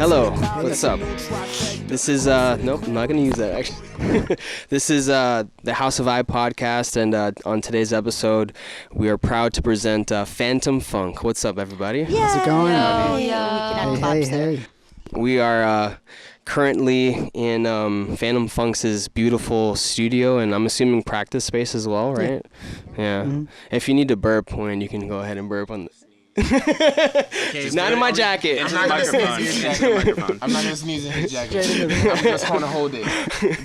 Hello, what's up? This is, nope, I'm not going to use that actually. This is the House of I podcast, and on today's episode, we are proud to present Phunk. What's up, everybody? How's it going? Hey. We are currently in Funk's beautiful studio, and I'm assuming practice space as well, right? Yeah. Mm-hmm. If you need to burp, Wayne, you can go ahead and burp on the... It's not in my jacket. I'm not going to sneeze in his jacket. I'm just going to hold it.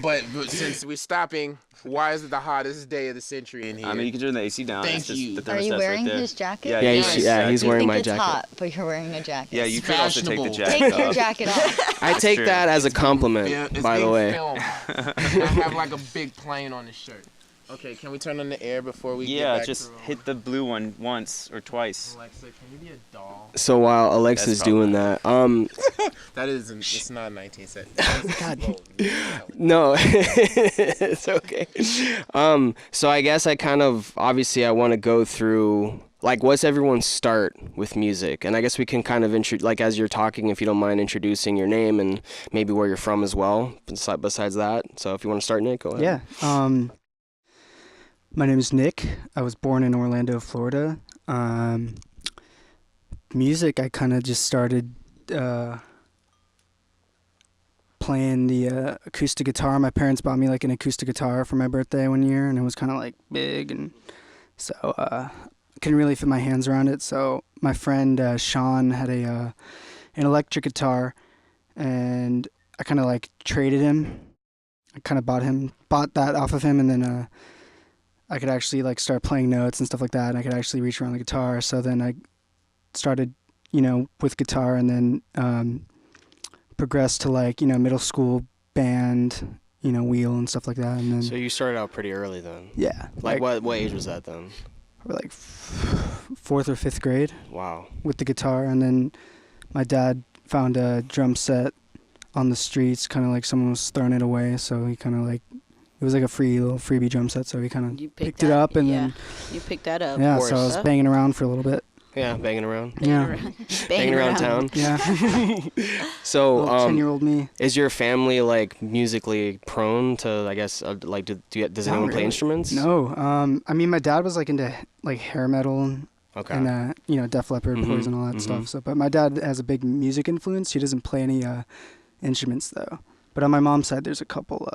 But since we're stopping, why is it the hottest day of the century in here? I mean, you can turn the AC down. Thank you. Are you wearing his jacket? Yeah, he's wearing my jacket. It's hot, but you're wearing a jacket. Yeah, you could also take the jacket Take your jacket off. I take that as a compliment, by the way. I have like a big plane on the shirt. Okay, can we turn on the air before we get back to just hit the blue one once or twice. Alexa, can you be a doll? So while Alexa's doing that, that isn't, it's not 1970s. God. No, it's okay. So I guess obviously I want to go through, like, what's everyone's start with music? And I guess we can kind of, as you're talking, if you don't mind introducing your name and maybe where you're from as well, besides that. So if you want to start, Nick, go ahead. Yeah. My name is Nick. I was born in Orlando, Florida. Music, I kind of just started playing the acoustic guitar. My parents bought me like an acoustic guitar for my birthday one year, and it was kind of like big, and so I couldn't really fit my hands around it. So my friend Sean had an electric guitar, and I kind of like traded him. I kind of bought that off of him, and then I could actually like start playing notes and stuff like that, and I could actually reach around the guitar. So then I started, with guitar, and then progressed to like, middle school band, wheel and stuff like that. And then, so you started out pretty early then? Yeah. Like what age was that then? Probably like 4th or 5th grade. Wow. With the guitar, and then my dad found a drum set on the streets, kind of like someone was throwing it away, so he kind of like, it was like a little freebie drum set, so we kind of picked it up, and then you picked that up. Yeah, so I was banging around for a little bit. Yeah, banging around. Banging around town. Yeah. So, 10-year-old me. Is your family like musically prone to? I guess does anyone play instruments? No. I mean, my dad was like into like hair metal and Def Leppard, Poison, all that stuff. So, but my dad has a big music influence. He doesn't play any instruments though. But on my mom's side, there's a couple.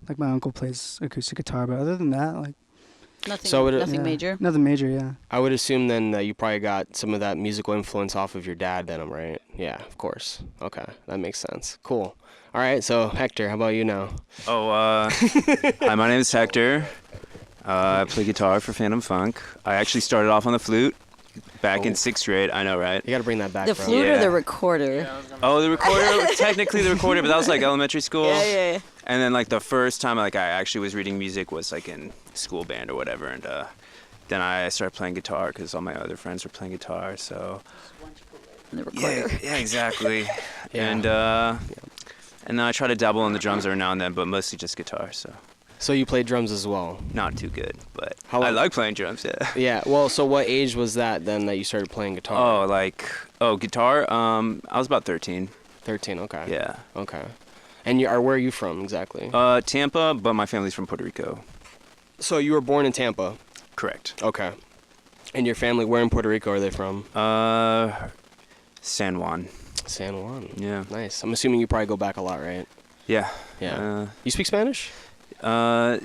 Like my uncle plays acoustic guitar, but other than that, like nothing major. Nothing major, yeah. I would assume then that you probably got some of that musical influence off of your dad. Then, right? Yeah, of course. Okay, that makes sense. Cool. All right, so Hector, how about you now? Hi, my name is Hector. I play guitar for Phunk. I actually started off on the flute. Back in 6th grade, I know, right? You got to bring that back. The flute or the recorder? The recorder, technically the recorder, but that was like elementary school. Yeah. And then like the first time I actually was reading music was like in school band or whatever, and then I started playing guitar because all my other friends were playing guitar. So the recorder. Yeah, exactly. Yeah. And then I try to dabble on the drums every now and then, but mostly just guitar. So you play drums as well? Not too good, but I like playing drums, yeah. Yeah, well, so what age was that then that you started playing guitar? Guitar? I was about 13. 13, okay. Yeah. Okay. And where are you from exactly? Tampa, but my family's from Puerto Rico. So you were born in Tampa? Correct. Okay. And your family, where in Puerto Rico are they from? San Juan. San Juan. Yeah. Nice. I'm assuming you probably go back a lot, right? Yeah. Yeah. You speak Spanish? No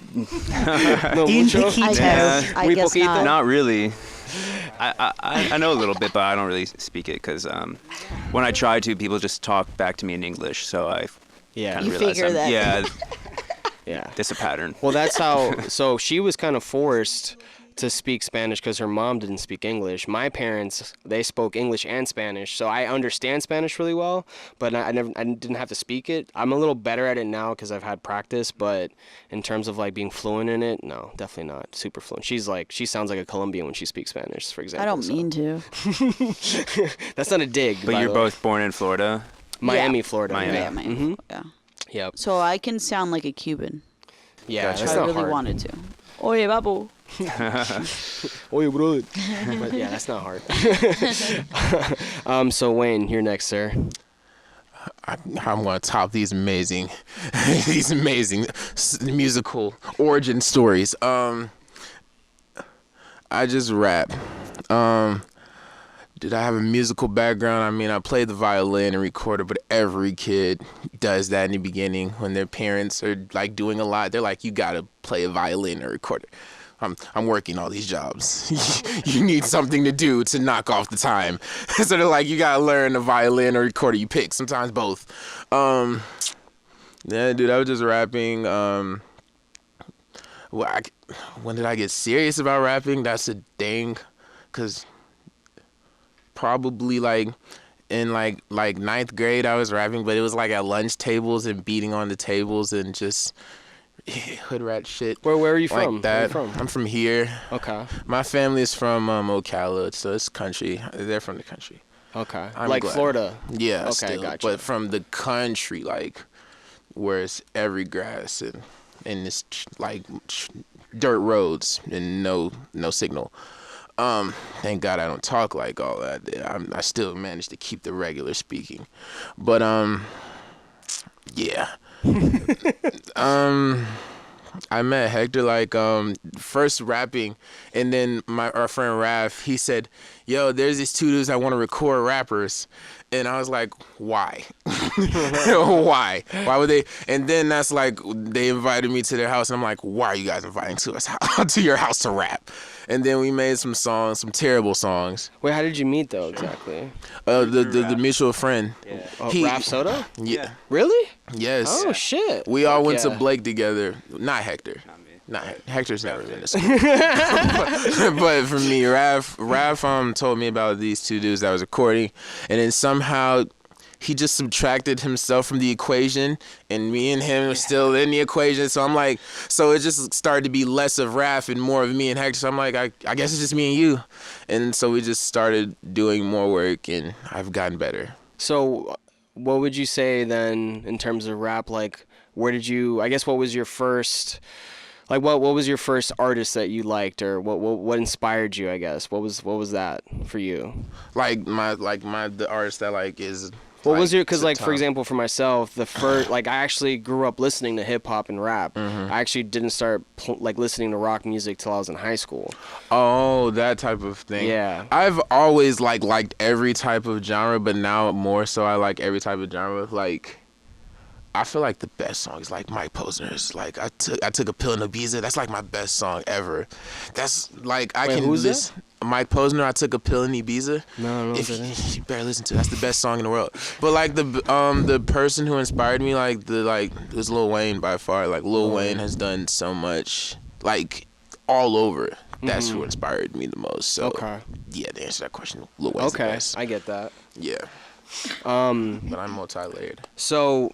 mucho. I guess not. Not really. I know a little bit, but I don't really speak it because when I try to, people just talk back to me in English. So I kind of realize figure that. Yeah. That's a pattern. Well, that's how. So she was kind of forced to speak Spanish because her mom didn't speak English. My parents, they spoke English and Spanish, so I understand Spanish really well, but I didn't have to speak it. I'm a little better at it now because I've had practice, but in terms of like being fluent in it, no, definitely not super fluent. She sounds like a Colombian when she speaks Spanish, for example. I don't mean to. That's not a dig. But you're both born in Florida? Miami, Florida. Miami. Mm-hmm. Yeah. Yep. So I can sound like a Cuban. Yeah, Gotcha. that's if I not really hard. wanted to. Oye, babu. Oye, bro. But yeah, that's not hard. So Wayne, you're next, sir. I'm gonna top these amazing, these amazing musical origin stories. I just rap. Did I have a musical background? I mean, I played the violin and recorded, but every kid does that in the beginning when their parents are like doing a lot. They're like, you gotta play a violin or record it. I'm working all these jobs. You need something to do to knock off the time. So they're like, you gotta learn the violin or recorder. You pick, sometimes both. Yeah, dude, I was just rapping. Well, when did I get serious about rapping? That's a thing, cause probably like in like ninth grade I was rapping, but it was like at lunch tables and beating on the tables and just hood rat shit. Where are you like from? that. Where are you from? I'm from here. Okay. My family is from Ocala, so it's country. They're from the country. Okay. I'm like glad. Florida. Yeah. Okay, still, gotcha. But from the country, like where it's every grass and it's like dirt roads and no signal. Thank God I don't talk like all that. I still manage to keep the regular speaking, but yeah. I met Hector like first rapping, and then our friend Raph, he said, "Yo, there's these two dudes that want to record rappers," and I was like, "Why? Why? Why would they?" And then that's like they invited me to their house, and I'm like, "Why are you guys inviting to us to your house to rap?" And then we made some songs, some terrible songs. Wait, how did you meet though exactly? The mutual friend. Yeah. Oh, Raph Soda? Yeah. Really? Yes. Oh shit. We all went to Yeah. Blake together. Not Hector. Not me. Hector's never been to school. but for me, Raph told me about these two dudes that was recording, and then somehow he just subtracted himself from the equation, and me and him are still in the equation. So I'm like, so it just started to be less of Raph and more of me and Hector. So I'm like, I guess it's just me and you. And so we just started doing more work, and I've gotten better. So, what would you say then in terms of rap? Like, where did you? I guess what was your first? Like, what was your first artist that you liked, or what inspired you? I guess what was that for you? The artist that like is. What was like, your? Because to like for top. example, for myself, the first I actually grew up listening to hip hop and rap. Mm-hmm. I actually didn't start listening to rock music till I was in high school. Oh, that type of thing. Yeah. I've always liked every type of genre, but now more so I like every type of genre. Like, I feel like the best song is like Mike Posner's. Like I took a pill in Ibiza. That's like my best song ever. That's like I Wait, can who's listen. Mike Posner, I took a pill in Ibiza. No, If you better listen to it. That's the best song in the world. But like the person who inspired me, it was Lil Wayne by far. Like Lil Wayne has done so much, like all over. That's who inspired me the most. So Okay. yeah, to answer that question, Lil Wayne's the Okay, best. I get that. Yeah, Um. but I'm multi-layered. So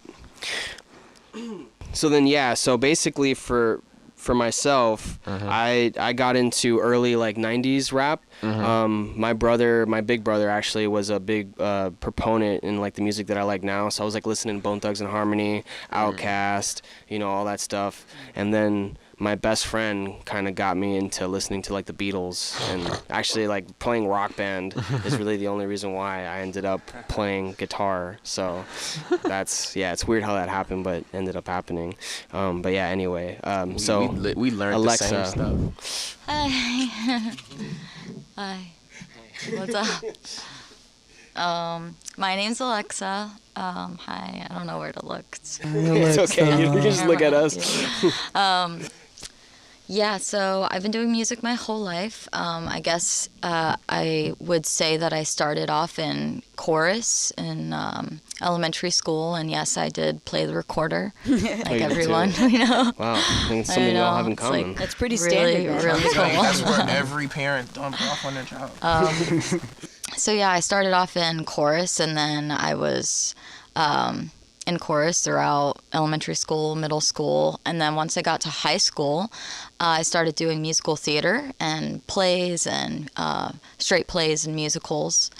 then yeah, so basically for myself, I got into early like 90s rap. My big brother actually was a big proponent in like the music that I like now. So I was like listening to Bone Thugs and Harmony, Outkast, all that stuff. And then my best friend kind of got me into listening to like the Beatles, and actually like playing Rock Band is really the only reason why I ended up playing guitar. So it's weird how that happened, but ended up happening. But yeah, anyway, so we learned Alexa. the same stuff. Hi. Hi. What's up? My name's Alexa. Hi. I don't know where to look. it's okay. You can just look at us. Yeah, so I've been doing music my whole life. I guess I would say that I started off in chorus in elementary school, and yes, I did play the recorder, like you did everyone, too. Wow, I think it's something we all have in it's like common. That's pretty really, standard. really cool. That's where every parent dumps off on their child. So yeah, I started off in chorus, and then I was in chorus throughout elementary school, middle school, and then once I got to high school, I started doing musical theater and plays and straight plays and musicals.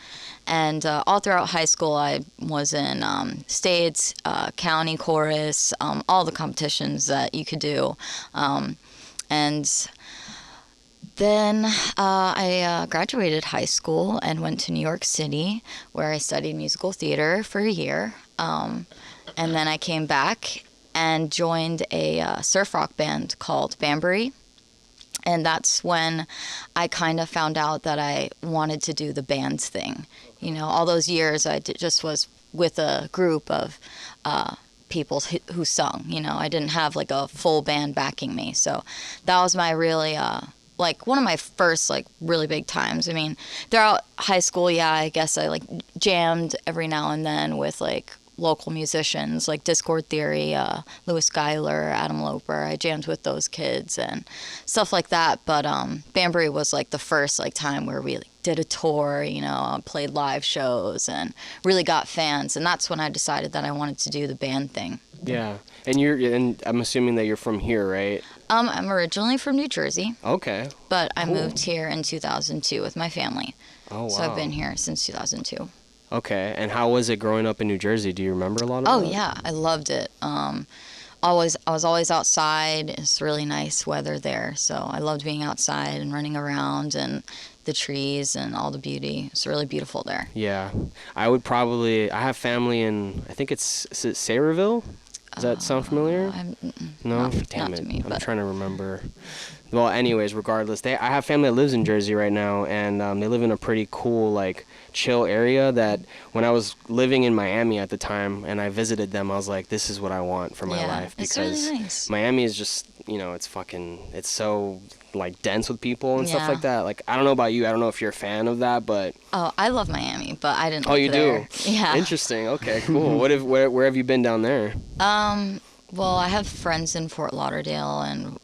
And all throughout high school, I was in stage, county chorus, all the competitions that you could do. And Then I graduated high school and went to New York City, where I studied musical theater for a year. And then I came back and joined a surf rock band called Banbury. And that's when I kind of found out that I wanted to do the band thing. You know, all those years just was with a group of people who sung. You know, I didn't have like a full band backing me. So that was my really, like one of my first like really big times. I mean, throughout high school, yeah, I guess I like jammed every now and then with like local musicians like Discord Theory, Louis Schuyler, Adam Loper. I jammed with those kids and stuff like that. But Banbury was like the first like time where we like, did a tour, you know, played live shows and really got fans. And that's when I decided that I wanted to do the band thing. Yeah. And I'm assuming that you're from here, right? I'm originally from New Jersey. Okay. But I moved here in 2002 with my family. Oh, wow. So I've been here since 2002. Okay. And how was it growing up in New Jersey? Do you remember a lot of Oh, that? yeah. I loved it. I was always outside. It's really nice weather there. So I loved being outside and running around and the trees and all the beauty. It's really beautiful there. Yeah. I have family in, I think is it Sayreville? Does that sound familiar? No? Damn not it. to me, I'm but trying to remember. Well, anyways, regardless, I have family that lives in Jersey right now, and they live in a pretty cool, like, chill area that when I was living in Miami at the time and I visited them, I was like, this is what I want for my Yeah, life. it's Because really nice. Miami is just, you know, it's so, like, dense with people and stuff Yeah. like that. Like, I don't know about you. I don't know if you're a fan of that, but... Oh, I love Miami, but I didn't Oh, live you there. do? Yeah. Interesting. Okay, cool. Where have you been down there? Well, I have friends in Fort Lauderdale, and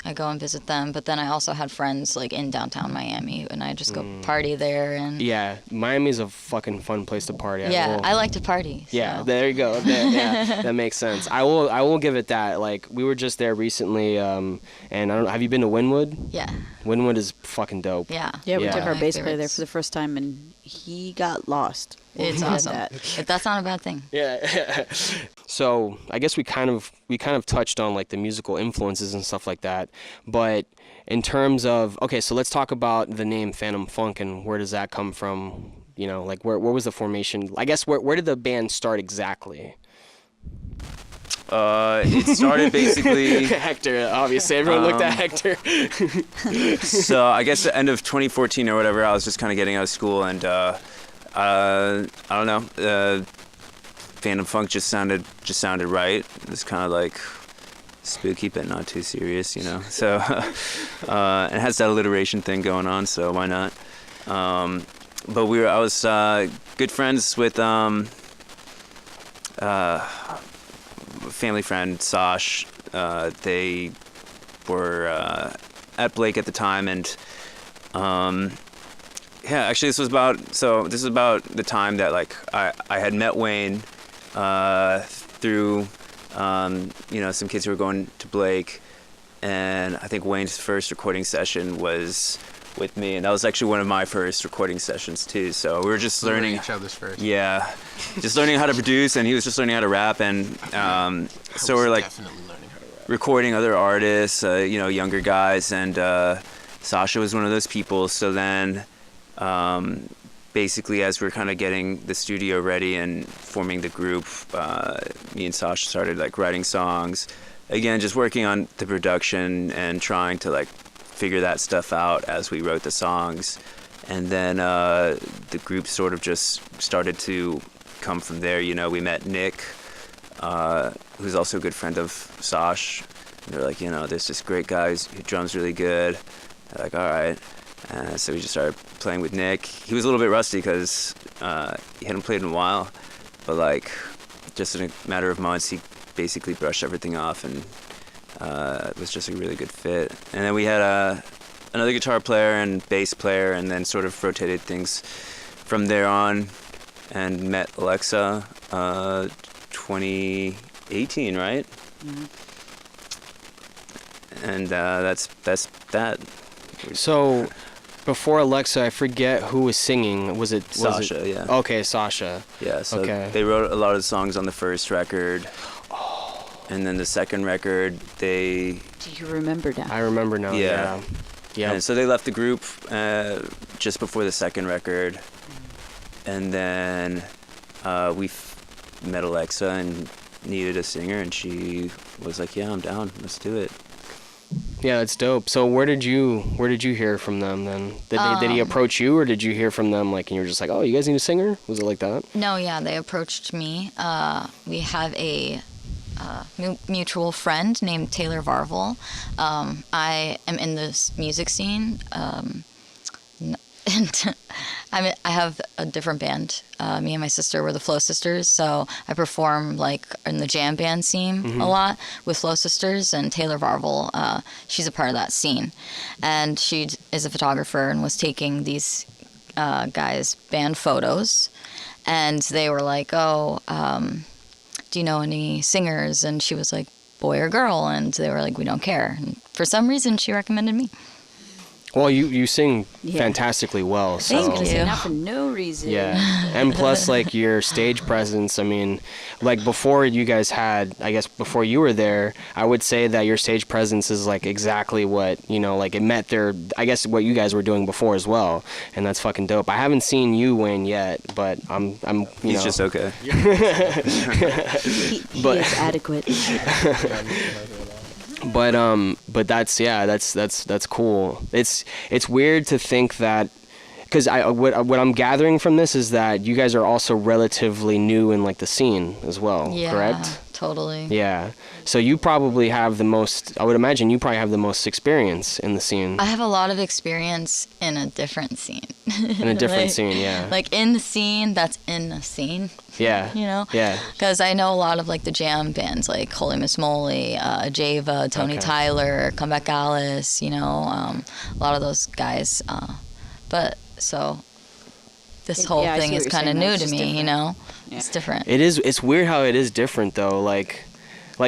I go and visit them. But then I also had friends like in downtown Miami, and I just go party there. And Yeah, Miami's a fucking fun place to party at. yeah, I like to party. Yeah, so. there you go. Yeah, that makes sense. I will give it that. Like, we were just there recently, and I don't know. Have you been to Wynwood? Yeah. Wynwood is fucking dope. Yeah. Yeah, we Yeah. took our My bass player there favorites. for the first time, and he got lost. when It's we did awesome. that. But that's not a bad thing. Yeah. So I guess we kind of touched on like the musical influences and stuff like that. But in terms of, okay, so let's talk about the name Phantom Phunk and where does that come from? You know, like where was the formation? I guess where did the band start exactly? It started basically. Hector, obviously. Everyone looked at Hector. So I guess the end of 2014 or whatever, I was just kind of getting out of school, and I don't know. Phantom Phunk just sounded right. It was kind of like spooky, but not too serious, you know. So it has that alliteration thing going on, so why not? But I was good friends with family friend Sash. They were at Blake at the time, and yeah, actually this was about the time that like I had met Wayne through some kids who were going to Blake, and I think Wayne's first recording session was with me, and that was actually one of my first recording sessions too. So we were just learning each other's first. Yeah, just learning how to produce, and he was just learning how to rap, and so we're like Definitely learning how to rap. recording other artists, younger guys, and Sasha was one of those people. So then, basically, as we're kind of getting the studio ready and forming the group, me and Sasha started like writing songs. Again, just working on the production and trying to like figure that stuff out as we wrote the songs. And then the group sort of just started to come from there. You know, we met Nick, who's also a good friend of Sash. And they're like, there's this great guy who drums really good. They're like, all right. And so we just started playing with Nick. He was a little bit rusty because he hadn't played in a while. But like, just in a matter of months, he basically brushed everything off, and it was just a really good fit. And then we had another guitar player and bass player, and then sort of rotated things from there on, and met Alexa 2018, right? Mm-hmm. And that's that. So before Alexa, I forget who was singing. Was it Sasha, yeah. Okay, Sasha. Yeah, so Okay. they wrote a lot of the songs on the first record. And then the second record, Do you remember now? I remember now. Yeah. Yeah. And so they left the group just before the second record, and then we met Alexa and needed a singer, and she was like, "Yeah, I'm down. Let's do it." Yeah, that's dope. So where did you hear from them then? Did he approach you, or did you hear from them like and you were just like, oh, you guys need a singer? Was it like that? No, yeah, they approached me. We have a mutual friend named Taylor Varvel. I am in this music scene, and I have a different band. Me and my sister were the Flow Sisters, so I perform like in the jam band scene a lot with Flow Sisters, and Taylor Varvel, she's a part of that scene, and she is a photographer and was taking these guys' band photos, and they were like, oh, do you know any singers? And she was like, boy or girl? And they were like, we don't care. And for some reason, she recommended me. Well, you sing fantastically well. So. Thank you. Not for no reason. Yeah, and plus, like, your stage presence, I mean, like, before you guys had, I guess, before you were there, I would say that your stage presence is, like, exactly what, you know, like, it met their, I guess, what you guys were doing before as well, and that's fucking dope. I haven't seen you win yet, but I'm you He's know. just okay. He is adequate. But that's cool. It's weird to think that, because what I'm gathering from this is that you guys are also relatively new in like the scene as well, Yeah, correct? totally. Yeah. So you probably have the most. I would imagine you probably have the most experience in the scene. I have a lot of experience in a different scene. In a different scene, yeah. Like in the scene that's in the scene. Yeah. You know? Yeah. Because I know a lot of like the jam bands like Holy Miss Moly, Java, Tony Okay. Tyler, Comeback Alice, you know, a lot of those guys. But so this whole Yeah, I see thing what is you're kind of saying. new That's to just me, you different. know? Yeah. It's different. It's weird how it is different though. Like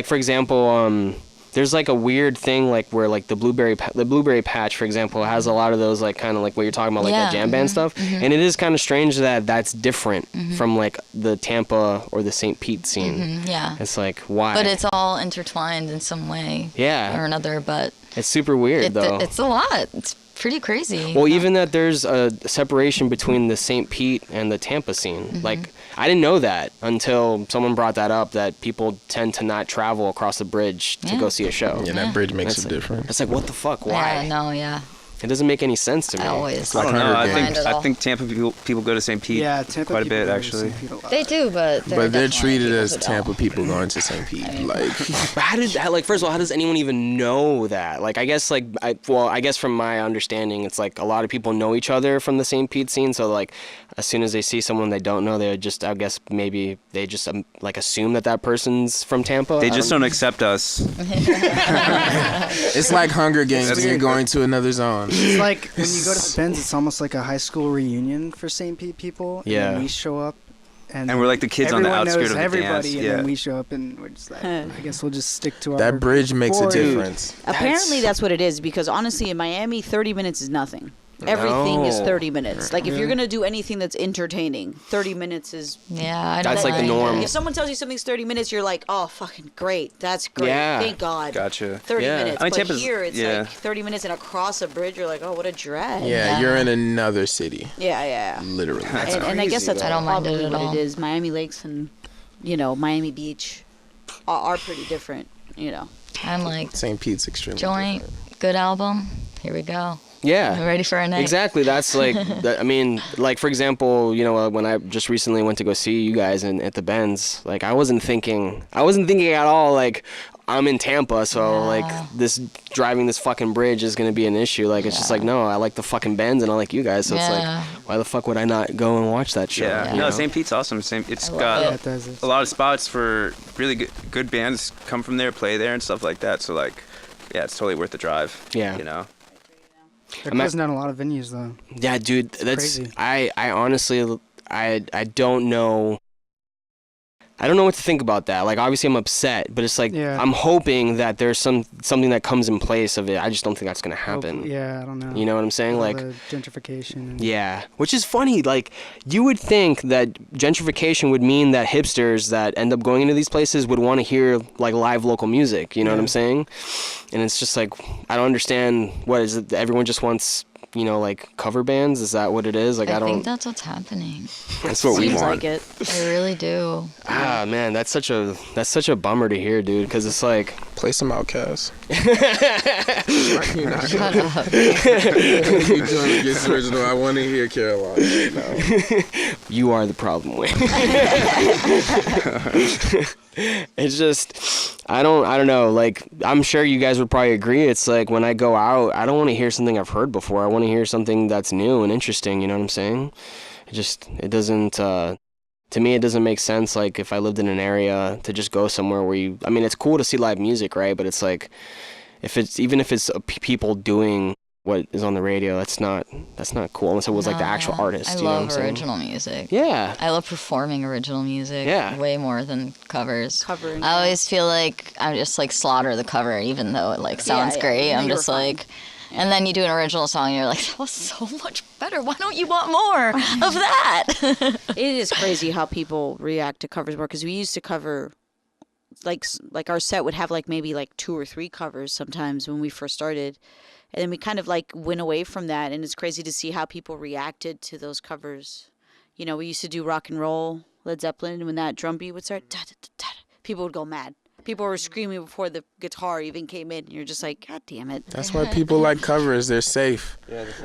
for example, there's like a weird thing like where like the blueberry patch, for example, has a lot of those like kind of like what you're talking about, like that Yeah, jam band stuff, and it is kind of strange that that's different from like the Tampa or the St. Pete scene. Yeah. It's like why? But it's all intertwined in some way Yeah. or another. But it's super weird though. it's a lot. It's pretty crazy. Well, even that there's a separation between the St. Pete and the Tampa scene. Like, I didn't know that until someone brought that up, that people tend to not travel across the bridge to Yeah. go see a show. Yeah, that bridge makes That's a like- difference. It's like, what the fuck? Why? Yeah, no, yeah. It doesn't make any sense to me. I always. It's like I don't know. Hunger I Games. think Mind it all. Tampa people go to St. Pete Yeah, Tampa quite a people bit go to actually. St. Pete a lot. They do, but But they're definitely treated people as who don't. Tampa people going to St. Pete. Like, But like, first of all, how does anyone even know that? Like, I guess, like, I guess from my understanding, it's like a lot of people know each other from the St. Pete scene. So, like, as soon as they see someone they don't know, they would just, I guess, maybe they just, like, assume that person's from Tampa. They I just don't accept us. it's like Hunger Games when you're going to another zone. It's like when you go to the Benz, it's almost like a high school reunion for St. Pete people. And Yeah. then we show up. And we're like the kids on the everyone outskirt knows of the everybody, dance. and Yeah. then we show up and we're just like, I guess we'll just stick to our. That bridge makes a board. difference. Apparently, that's what it is. Because honestly, in Miami, 30 minutes is nothing. Everything is No. 30 minutes. Like if you're gonna do anything that's entertaining, 30 minutes is. Yeah, I don't That's like the mind norm. it. If someone tells you something's 30 minutes, you're like, oh, fucking great. That's great. Yeah. Thank God. Gotcha. 30 Yeah. minutes. I mean, but Tampa's- here, it's yeah. like 30 minutes and across a bridge, you're like, oh, what a drag. Yeah, you're in another city, Yeah. literally. And I guess that's I don't mind it probably at what all. it is. Miami Lakes and, Miami Beach are pretty different, I'm like, St. Pete's extremely joint, different. good album. Here we go. Yeah. I'm ready for a night. Exactly. That's like, I mean, like, for example, when I just recently went to go see you guys at the Benz, like, I wasn't thinking at all, like, I'm in Tampa, so, like, driving this fucking bridge is going to be an issue. Like, it's just like, no, I like the fucking Benz and I like you guys, so it's Yeah. like, why the fuck would I not go and watch that show? Yeah. you No, know? St. Pete's awesome. It's I love got Yeah, it does. a lot of spots for really good bands come from there, play there and stuff like that. So like, yeah, it's totally worth the drive. Yeah. They're I'm at- closing down a lot of venues though. Yeah, dude, that's crazy. I honestly I don't know I don't know what to think about that. Like, obviously I'm upset, but it's like Yeah. I'm hoping that there's something that comes in place of it. I just don't think that's gonna happen. Yeah, I don't know. You know what I'm saying? All Like, the gentrification. And yeah, which is funny. Like, you would think that gentrification would mean that hipsters that end up going into these places would want to hear like live local music. You know what I'm saying? And it's just like, I don't understand. What is it? Everyone just wants, you know, like cover bands. Is that what it is? Like, I think don't. that's what's happening. That's what we Seems want. like it. I really do. Ah, man, that's such a bummer to hear, dude. Because it's like, Play some Outkast. Shut up. You doing gets original. I want to hear Caroline. No. you are the problem, Wayne. It's just, I don't know. Like, I'm sure you guys would probably agree. It's like when I go out, I don't want to hear something I've heard before. I want to hear something that's new and interesting. You know what I'm saying? It doesn't. To me, it doesn't make sense. Like, if I lived in an area, to just go somewhere where I mean, it's cool to see live music, right? But it's like, even if it's people doing what is on the radio, that's not cool unless it was like the actual artist. I you know what I'm love saying? original music. Yeah. I love performing original music way more than covers. Covering. I always feel like I just like slaughter the cover, even though it like sounds yeah. great. I'm You're just fine. like, and then you do an original song and you're like, that was so much better. Why don't you want more of that? It is crazy how people react to covers more, because we used to cover, like our set would have like maybe like 2 or 3 covers sometimes when we first started, and then we kind of like went away from that, and it's crazy to see how people reacted to those covers. You know, we used to do rock and roll, Led Zeppelin, and when that drum beat would start, people would go mad. People were screaming before the guitar even came in, and you're just like, God damn it. That's why people like covers. They're safe.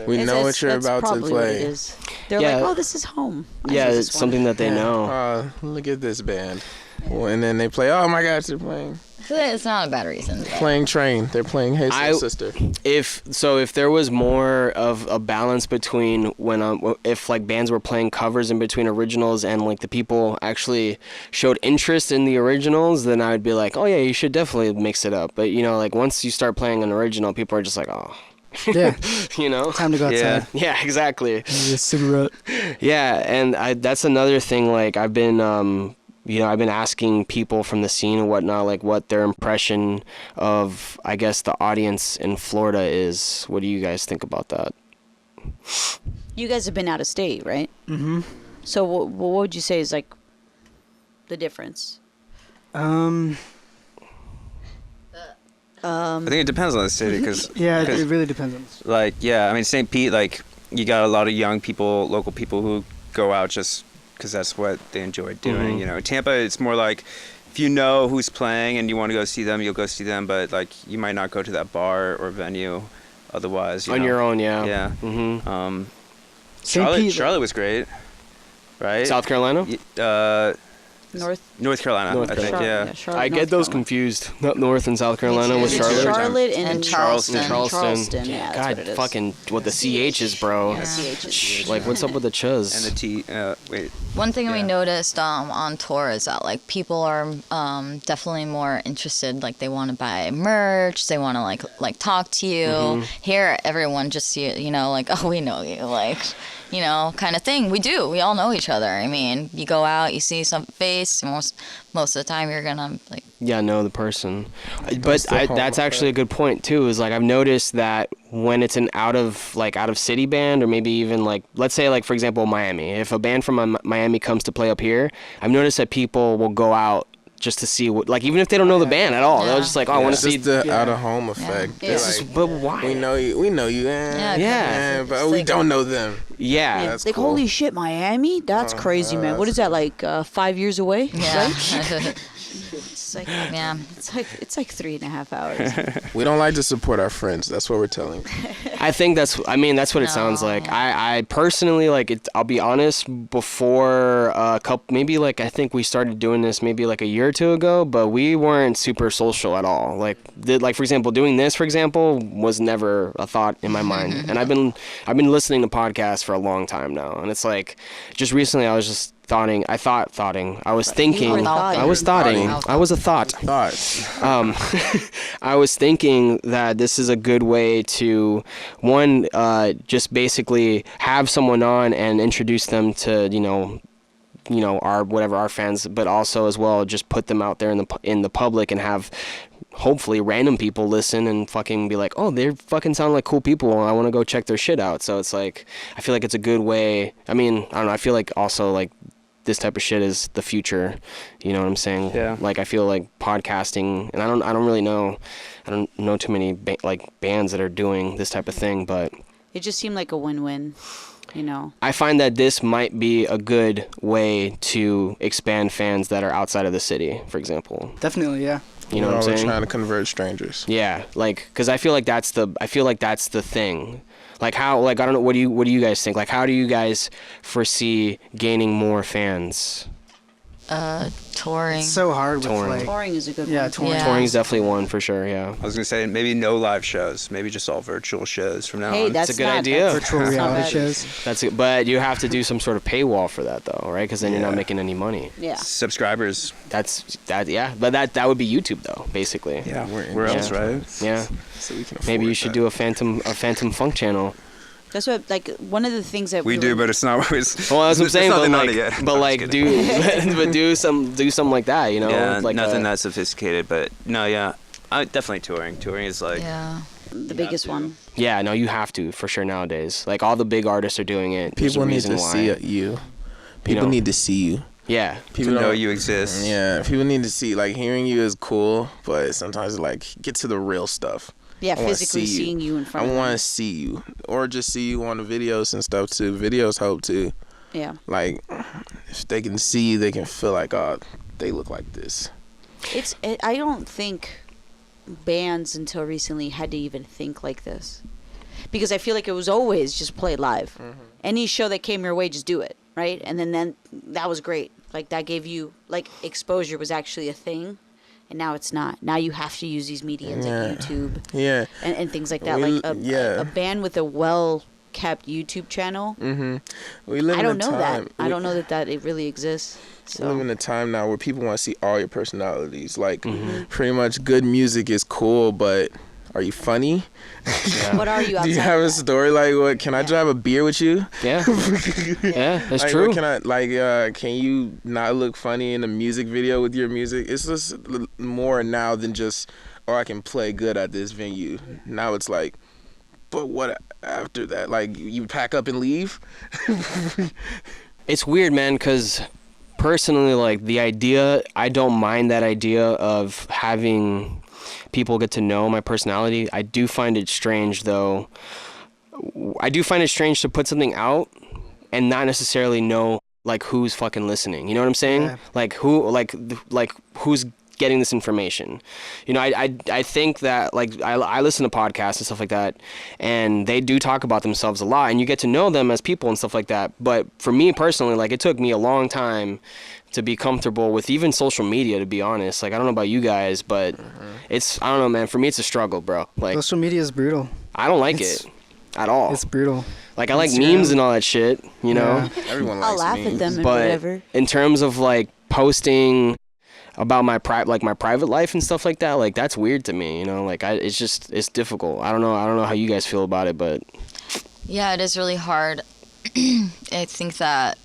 We know what you're That's about to probably what it play. is. They're Yeah. like, oh, this is home. I Yeah, just it's wanna- something that they know. Look at this band. Well, and then they play. Oh my gosh, they're playing It's not a bad reason. playing Train. They're playing Hey I- Sister. If there was more of a balance between if like bands were playing covers in between originals and like the people actually showed interest in the originals, then I would be like, oh yeah, you should definitely mix it up. But you know, like once you start playing an original, people are just like, oh, yeah, you know. time to go outside. Yeah, exactly. Maybe a cigarette. Yeah, and that's another thing. Like I've been I've been asking people from the scene and whatnot, like what their impression of, I guess, the audience in Florida is. What do you guys think about that? You guys have been out of state, right? Mm-hmm. So what would you say is like the difference? I think it depends on the city, because Yeah, it really depends on. like, yeah, I mean, St. Pete, like, you got a lot of young people, local people who go out just because that's what they enjoy doing. Mhm. You know, Tampa, it's more like, if you know who's playing and you want to go see them, you'll go see them, but like, you might not go to that bar or venue otherwise. On your own, yeah. Yeah. Mm-hmm. St. Pete, Charlotte was great, right? South Carolina? North Carolina, North I think, Carolina. yeah. Charlotte, I get North those Carolina. confused. Not North and South Carolina with too. Charlotte. Charlotte and And Charleston. Charleston, yeah, that's God, what it is. fucking what the CHs, bro. Yeah, CHs. Like, what's up with the chuz? And the T, wait. One thing we Yeah. noticed on tour is that like people are definitely more interested. Like they want to buy merch, they want to like talk to you. Mm-hmm. Here, everyone just you know like, oh, we know you, like, you know, kind of thing. We do. We all know each other. I mean, you go out, you see some face, most of the time you're gonna like. Yeah, know the person. But the that's home actually a good point too. Is like I've noticed that when it's an out of city band, or maybe even like, let's say like for example Miami. If a band from Miami comes to play up here, I've noticed that people will go out just to see what, like, even if they don't know the band at all, they're Yeah. just like, oh, I want It's to see. just the out of home effect. Yeah. They're It's like, just, but why? we know you. Yeah, Yeah. but it's we like- don't know them. Yeah. That's Like, cool. holy shit, Miami? That's crazy, man. What is that, like 5 years away? Yeah. Right? It's like, Yeah. it's like 3.5 hours. We don't like to support our friends. That's what we're telling them. I think that's what it sounds like. I personally, like, I'll be honest, before a couple, maybe like, I think we started doing this maybe like a year or two ago, but we weren't super social at all. Like for example, doing this, for example, was never a thought in my mind. And I've been listening to podcasts for a long time now. And it's like, just recently I was just thoughting. I was thinking. were thoughting. I was thoughting. I was a thought. Thoughts. I was thinking that this is a good way to, just basically have someone on and introduce them to, our fans, but also as well just put them out there in the public and have hopefully random people listen and fucking be like, oh, they fucking sound like cool people, and I want to go check their shit out. So it's like, I feel like it's a good way. I mean, I don't know, I feel like also like this type of shit is the future, you know what I'm saying? Yeah. Like I feel like podcasting, and I don't really know, I don't know too many bands that are doing this type of thing, but It just seemed like a win-win, you know. I find that this might be a good way to expand fans that are outside of the city, for example. Definitely, yeah. You know what I'm We're saying? trying to convert strangers. Yeah, like, cause I feel like that's the thing. Like how, like I don't know, what do you guys think? Like how do you guys foresee gaining more fans? Touring. It's so hard with Touring. like Touring is a good yeah, one. touring. Yeah. Touring's definitely one for sure. Yeah. I was gonna say maybe no live shows, maybe just all virtual shows from now Hey, on. that's a good not, idea. That's, Virtual that's not reality bad. shows. That's it, but you have to do some sort of paywall for that though, right? Because then you're not Yeah. making any money. Yeah. Subscribers. Yeah, but that would be YouTube though, basically. Yeah. We're in Where else, Yeah. right? Yeah. So we can afford Maybe you should that. do a Phantom Phunk channel. That's what, like, one of the things that We do, but it's not always. Well, that's what I'm saying. There's But nothing on like, it yet. but I'm like, just kidding. do something like that, you know? Yeah, like nothing that sophisticated, but no, yeah, definitely touring. Touring is like, Yeah. the biggest one. Yeah, no, you have to for sure nowadays. Like all the big artists are doing it. There's a People need reason to why. see you. People know. need to see you. Yeah, People to know don't- you exist. Yeah, people need to see. Like hearing you is cool, but sometimes like get to the real stuff. Yeah, I wanna physically see you. seeing you in I front of want to them. see you, or just see you on the videos and stuff too. Videos help too. Yeah. Like if they can see you, they can feel like, oh, they look like this. I don't think bands until recently had to even think like this. Because I feel like it was always just play live. Any show that came your way, just do it, right? And then that was great. Like that gave you, like, exposure was actually a thing. And now it's not. Now you have to use these mediums Yeah. like YouTube Yeah. and things like that. We- Like yeah. a band with a well-kept YouTube channel. We live I in don't a know time. that. I don't know that it really exists. We live in So a time now where people want to see all your personalities. Like Mm-hmm. pretty much good music is cool, but are you funny? what are you outside? Do you have a of that? story like what? Can I drive a beer with you? yeah, yeah. That's Like, true. What can I like? Can you not look funny in a music video with your music? It's just more now than just, I can play good at this venue. Now it's like, but what after that? Like you pack up and leave? It's weird, man, because personally, like, the idea, I don't mind that idea of having people get to know my personality. I do find it strange, though. I do find it strange to put something out and not necessarily know, like, who's fucking listening. You know what I'm saying? Yeah. Like, who's getting this information. You know, I think that, like, I listen to podcasts and stuff like that, and they do talk about themselves a lot, and you get to know them as people and stuff like that. But for me personally, like, it took me a long time to be comfortable with even social media, to be honest. Like, I don't know about you guys, but it's, I don't know, man, for me it's a struggle, bro. Like, Social media is brutal. I don't like It's- it at all. It's brutal. Like, I like Instagram. memes and all that shit, you know? Yeah. Everyone likes I'll laugh memes. at them and But whatever. in terms of, like, posting about my private life and stuff like that, like, that's weird to me, you know? Like, it's difficult. I don't know how you guys feel about it, but Yeah, it is really hard. I think that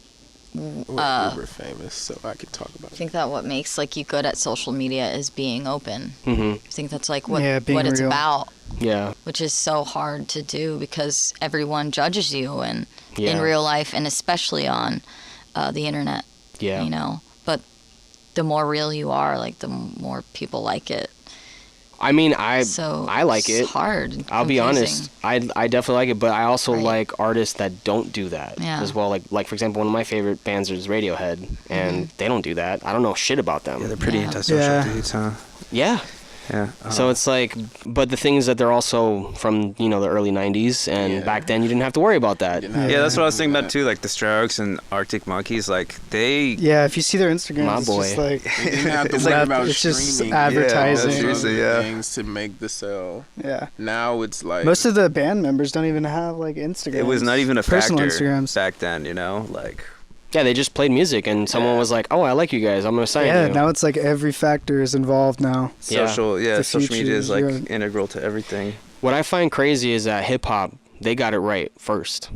We're uber famous, so I could talk about I it. think that what makes like you good at social media is being open. mhm. I think that's like what Yeah, being what it's real. about, Yeah. which is so hard to do because everyone judges you and Yeah. in real life and especially on the internet. Yeah. You know, but the more real you are, like the more people like it. I mean, I So like it's it. hard. and I'll be honest. confusing. I definitely like it, but I also Right. like artists that don't do that Yeah. as well. Like for example, one of my favorite bands is Radiohead, and they don't do that. I don't know shit about them. Yeah, they're pretty Yeah. antisocial Yeah. dudes, huh? Yeah. Yeah. So it's like, but the thing is that they're also from, you know, the early 90s, and Yeah. back then you didn't have to worry about that. yeah, that's what I was thinking about too. Like the Strokes and Arctic Monkeys, like they. Yeah, if you see their Instagram, My it's boy. just like You didn't have to It's worry not- about it's just streaming. advertising. Yeah, seriously, Other yeah. things to make the sell. yeah. Now it's like Most of the band members don't even have like Instagram. It was not even a personal factor Instagrams. back then, you know. Like Yeah, they just played music, and someone was like, "Oh, I like you guys. I'm gonna sign Yeah, you." now it's like every factor is involved now. Yeah. social future media is is like your- integral to everything. What I find crazy is that hip hop, they got it right first.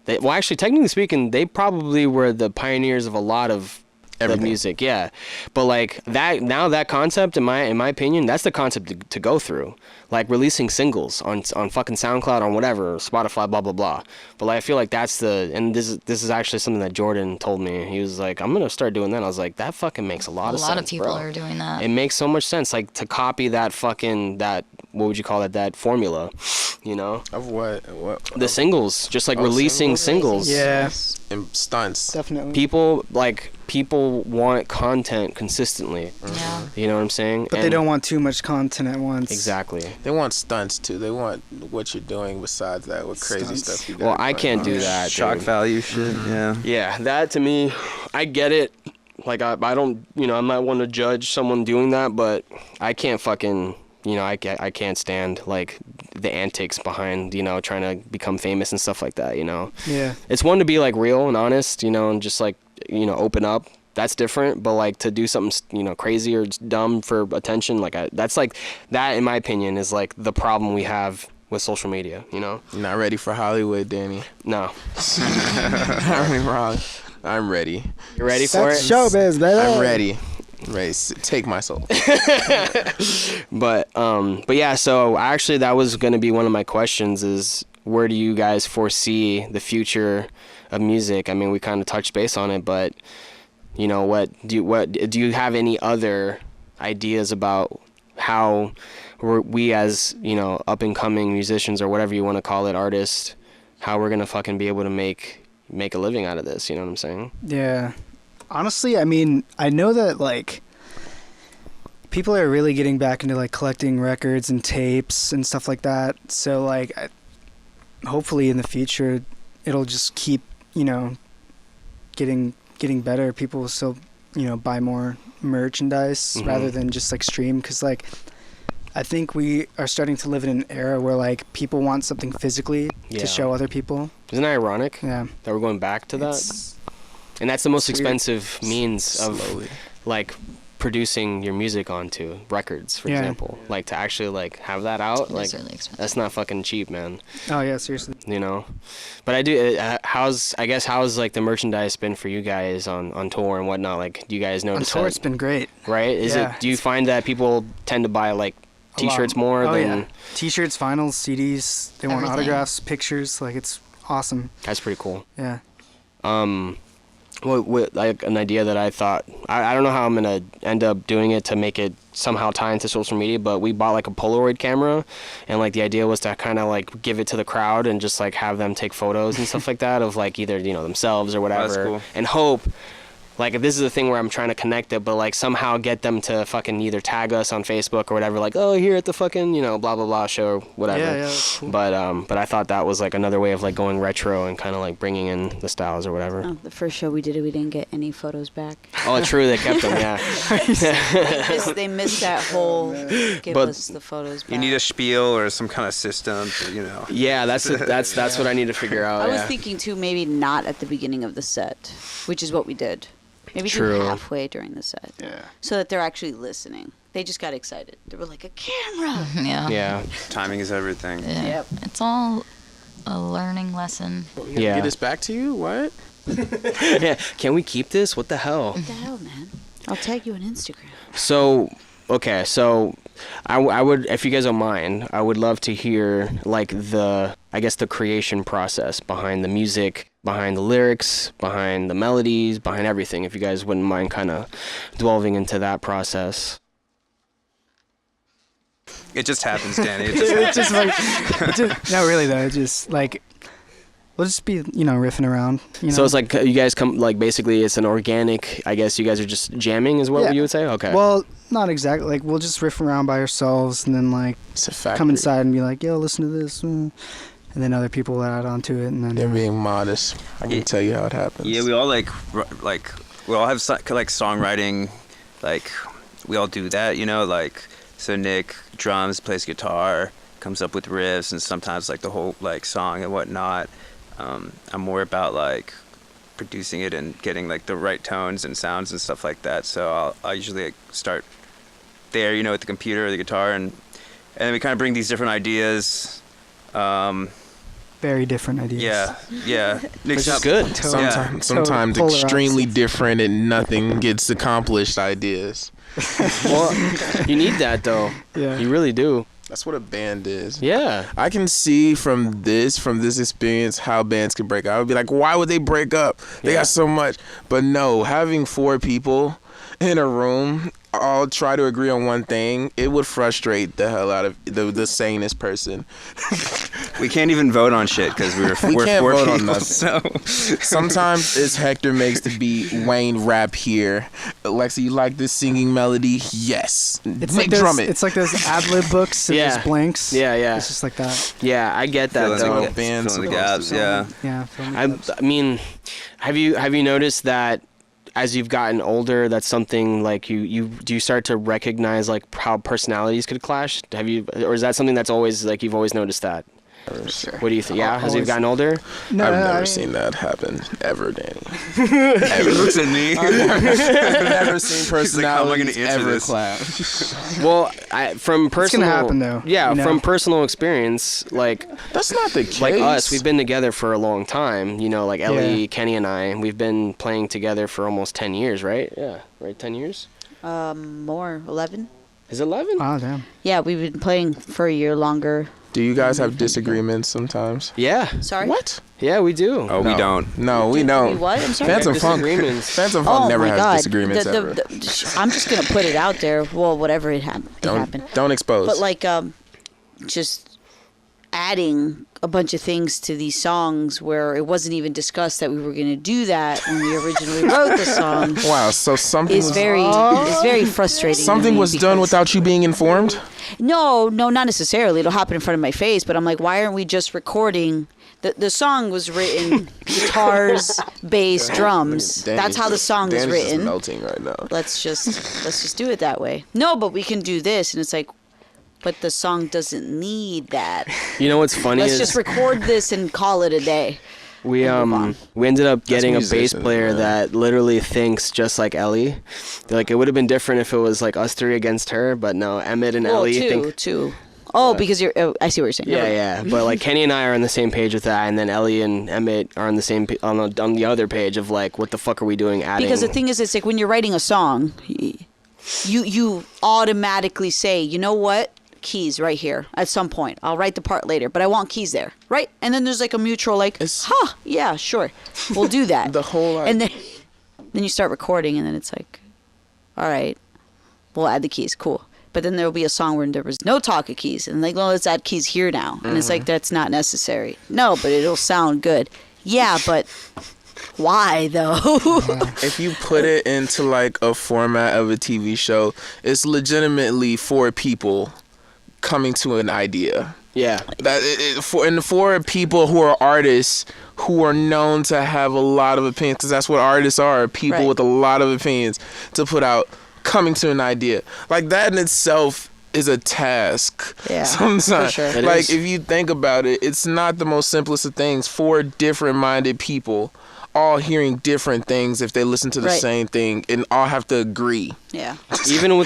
Well, actually, technically speaking, they probably were the pioneers of a lot of the Everything. music, yeah. But like that concept, in my opinion, that's the concept to go through. Like releasing singles on fucking SoundCloud, on whatever, Spotify, blah blah blah. But like I feel like that's and this is actually something that Jordan told me. He was like, I'm gonna start doing that. I was like, that fucking makes a lot of sense. A lot of people bro. are doing that. It makes so much sense, like to copy that what would you call it, that formula, you know? Of what? The singles, just like Oh, releasing singles? singles. Yeah, And stunts. definitely. People want content consistently. Yeah. You know what I'm saying? But they don't want too much content at once. Exactly. They want stunts too. They want what you're doing besides that, what crazy Stunts. stuff you got. Well, I can't do that. Shock dude. value shit. Yeah. Yeah, that to me, I get it. Like I don't, I'm not one to judge someone doing that, but I can't fucking, I can't stand like the antics behind, trying to become famous and stuff like that. Yeah. It's one to be like real and honest, and just like, open up. That's different, but like to do something, crazy or dumb for attention, like that's like that, in my opinion, is like the problem we have with social media. You're not ready for Hollywood, Danny. No, Not ready for Hollywood. I'm ready. you ready for That's it? showbiz, baby. I'm ready. I'm ready. Take my soul. But yeah, so actually that was going to be one of my questions, is where do you guys foresee the future of music? I mean, we kind of touched base on it, but what do you have any other ideas about how we as, up and coming musicians, or whatever you want to call it, artists, how we're going to fucking be able to make a living out of this, you know what I'm saying? Yeah. Honestly, I mean, I know that like people are really getting back into like collecting records and tapes and stuff like that. So like hopefully in the future it'll just keep, getting better. People will still, buy more merchandise rather than just like stream, cuz like I think we are starting to live in an era where like people want something physically Yeah. to show other people. Isn't that ironic Yeah. that we're going back to that? It's- And that's the most it's weird. expensive means of Slowly. like producing your music onto records, for Yeah. example. Like to actually like have that out, like It's really expensive. that's not fucking cheap, man. Oh yeah, seriously. But I do. How's like the merchandise been for you guys on tour and whatnot? Like, do you guys On notice tour that, it's been great. right? Yeah, Do you find that people tend to buy like A lot. t-shirts more Oh, than? yeah. T-shirts, vinyls, CDs. They want Everything. autographs, pictures. Like it's awesome. That's pretty cool. Yeah. What like an idea that I thought, I don't know how I'm gonna end up doing it to make it somehow tie into social media, but we bought like a Polaroid camera, and like the idea was to kind of like give it to the crowd and just like have them take photos and stuff like that of like either themselves or whatever, that's cool. and hope. Like, if this is the thing where I'm trying to connect it, but, like, somehow get them to fucking either tag us on Facebook or whatever, like, oh, here at the fucking, blah, blah, blah show or whatever. Yeah, that's cool. But I thought that was, like, another way of, like, going retro and kind of, like, bringing in the styles or whatever. Oh, the first show we did, we didn't get any photos back. Oh, true, they kept them, yeah. They missed that whole give But- us the photos back. You need a spiel or some kind of system to, Yeah, that's what I need to figure out, I was yeah. thinking, too, maybe not at the beginning of the set, which is what we did. Maybe do True. halfway during the set. Yeah. So that they're actually listening. They just got excited. They were like, a camera! Yeah. Yeah, timing is everything. Yeah. Yep. It's all a learning lesson. yeah. Get this back to you? What? Yeah, can we keep this? What the hell? What the hell, man? I'll tag you on Instagram. So, okay, so I would, if you guys don't mind, I would love to hear, like, the creation process behind the music, behind the lyrics, behind the melodies, behind everything, if you guys wouldn't mind kind of delving into that process. It just happens, Danny. It just happens. It's just like, no, really though. It's just like, we'll just be, riffing around. So it's like you guys come, like, basically it's an organic, I guess you guys are just jamming is what Yeah. you would say? Okay. Well, not exactly. Like we'll just riff around by ourselves, and then like It's a factory. come inside and be like, "Yo, listen to this," and then other people will add on to it, and then They're being modest. I can tell you how it happens. Yeah, we all like we all have like songwriting, like we all do that, like so Nick drums, plays guitar, comes up with riffs, and sometimes like the whole like song and whatnot. I'm more about like producing it and getting like the right tones and sounds and stuff like that. So I'll usually like, start there, with the computer or the guitar, and then we kind of bring these different ideas. very different ideas. Yeah. Which is good. Sometimes Polar extremely opposites. different and nothing gets accomplished ideas. Well, you need that though. Yeah. You really do. That's what a band is. Yeah. I can see from this experience how bands can break up. I would be like, why would they break up? They Yeah. got so much. But no, having 4 people in a room all try to agree on one thing, it would frustrate the hell out of the sanest person. We can't even vote on shit because we're can't 4 vote on people. nothing. So Sometimes it's Hector makes the beat, Wayne rap here. Alexa, you like this singing melody? Yes. It's Nick like drum those, it. it's like those ad-lib books and Yeah. those blanks. Yeah. It's just like that. Yeah, I get that filling though. the, bands filling the supposed gaps. to. Yeah. Yeah. film I clips. mean, have you noticed that as you've gotten older, that's something like you start to recognize like how personalities could clash? Have you, or is that something that's always like you've always noticed that? Sure. What do you think? Yeah, as you've Always. gotten older. No, I've I never mean, seen that happen ever, Danny. He looks at me. I've never seen He's like, how am I gonna personalities answer ever this? clash. Well, from personal, happen, though, Yeah, you know? from personal experience, like That's not the case. like us, we've been together for a long time. You know, like Ellie, Yeah. Kenny, and I, we've been playing together for almost 10 years, right? Yeah, right, 10 years. More 11. Is it 11? Oh damn. Yeah, we've been playing for a year longer. Do you guys have disagreements sometimes? Yeah, Sorry. What? yeah, we do. Oh, we No. don't. No, we don't. What? I'm sorry. Phantom Funk. Disagreements. Phantom Funk Oh never my has God. disagreements ever. I'm just gonna put it out there. Well, whatever it happened. Don't expose. But like, just adding a bunch of things to these songs where it wasn't even discussed that we were gonna do that when we originally wrote the song wow, so something is was very frustrating. to something me was done because- without you being informed? No, not necessarily. It'll happen in front of my face, but I'm like, why aren't we just recording? The song was written guitars, bass, drums. That's how the song was Danny's just written. melting right now. Let's just do it that way. No, but we can do this, and it's like, but the song doesn't need that. You know what's funny Let's is just record this and call it a day. we and move on. we ended up getting a bass musicians, player man. that literally thinks just like Ellie. Like it would have been different if it was like us 3 against her, but no, Emmett and Well, Ellie think. two. Oh, because you're. Oh, I see what you're saying. Yeah, yeah, but like Kenny and I are on the same page with that, and then Ellie and Emmett are on the same on the other page of like, what the fuck are we doing? Adding Because the thing is, it's like when you're writing a song, you automatically say, you know what, keys right here at some point. I'll write the part later, but I want keys there, right? And then there's like a mutual like, yeah, sure, we'll do that. The whole and then you start recording, and then it's like, all right, we'll add the keys, cool. But then there will be a song where there was no talk of keys, and like, well, let's add keys here now, and it's like that's not necessary. No, but it'll sound good. Yeah, but why though? If you put it into like a format of a TV show, it's legitimately 4 people coming to an idea. yeah, For people who are artists who are known to have a lot of opinions, because that's what artists are, people Right. with a lot of opinions to put out, coming to an idea like that in itself is a task. Yeah, Sometimes, for sure. It like is. if you think about it, it's not the most simplest of things. 4 different-minded people all hearing different things if they listen to the Right. same thing and all have to agree. Yeah. even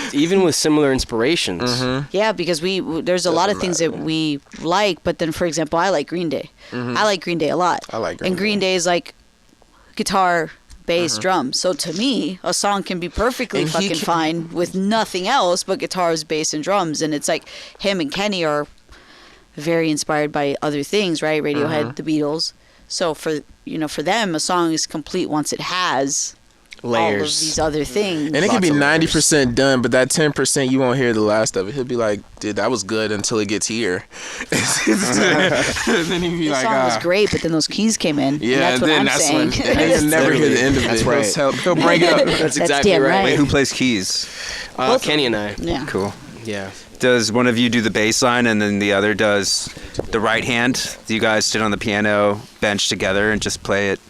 with similar inspirations. Yeah, because there's a lot of things that we like, but then for example, I like Green Day. I like Green Day a lot. I like Green And Green Day is like guitar, bass, drums. So to me, a song can be perfectly And he fucking can- fine with nothing else but guitars, bass, and drums. And it's like him and Kenny are very inspired by other things, right? Radiohead, the Beatles. So for them, a song is complete once it has all of Layers. these other things. And it could Lots be of 90% done, but that 10% you won't hear the last of it. He'll be like, "Dude, that was good until it gets here." Then he'll be The like, song was "Ah." great, but then those keys came in. Yeah, and that's what then I'm that's saying. when and you'll never hear the end of That's it. right. He'll bring it up. That's exactly damn right. right. Wait, who plays keys? Kenny and I. Yeah. Cool. Yeah. Does one of you do the bass line and then the other does the right hand? Do you guys sit on the piano bench together and just play it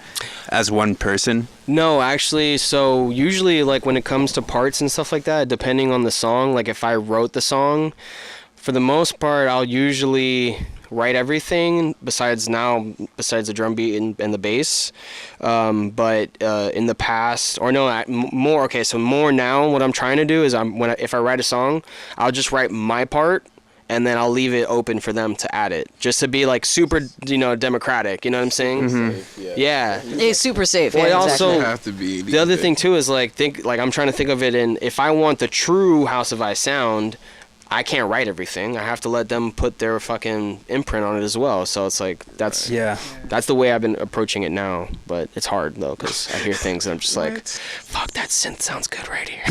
as one person? No, actually, so usually like when it comes to parts and stuff like that, depending on the song, like if I wrote the song, for the most part, I'll usually write everything besides the drum beat and the bass. But in the past, or no, more. Okay, so more now. What I'm trying to do is if I write a song, I'll just write my part, and then I'll leave it open for them to add it, just to be like super, democratic. You know what I'm saying? Yeah. It's super safe. Well, yeah, it also- exactly. have to be. The other thing too is like I'm trying to think of it in, if I want the true House of Ice sound, I can't write everything. I have to let them put their fucking imprint on it as well. So it's like that's the way I've been approaching it now. But it's hard though, because I hear things and I'm just like, fuck, that synth sounds good right here.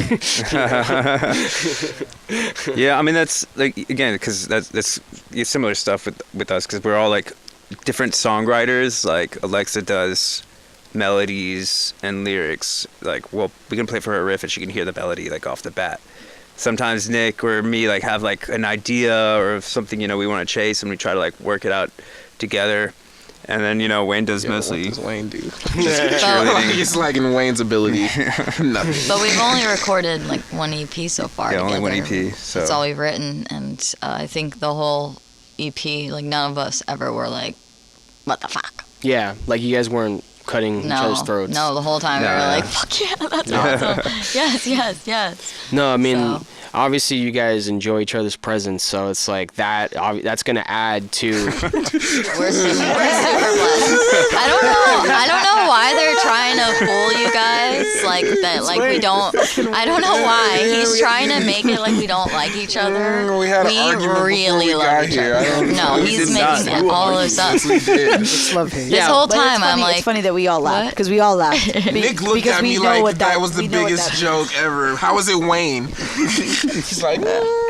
Yeah, I mean that's like, again, because that's similar stuff with us, because we're all like different songwriters. Like Alexa does melodies and lyrics. Like, well, we can play for her a riff and she can hear the melody like off the bat. Sometimes Nick or me like have like an idea or something we want to chase, and we try to like work it out together. And then Wayne does mostly. What does Wayne do? cheerleading. He's like in Wayne's ability. Nothing. But we've only recorded like one EP so far. Yeah, only one together. EP. So That's all we've written, and I think the whole EP, like none of us ever were like, "What the fuck." Yeah, like you guys weren't cutting each other's throats. No, the whole time we were No. like, "Fuck yeah, that's awesome." Yes. No, I mean, So- obviously you guys enjoy each other's presence, so it's like that's gonna add to. We're super blessed. I don't know why they're trying to fool you guys like that. Like we don't. I don't know why he's trying to make it like we don't like each other. We had an argument before really we love got each here. other. I don't know. No, We he's did not making do all arguments. this up. Yes, we did. It's love hate. This whole But time it's funny, I'm like, it's funny that we all laughed what? because we all laughed. Nick looked because at we me know like what that was the we know what biggest that- joke ever. How was it Wayne? He's like,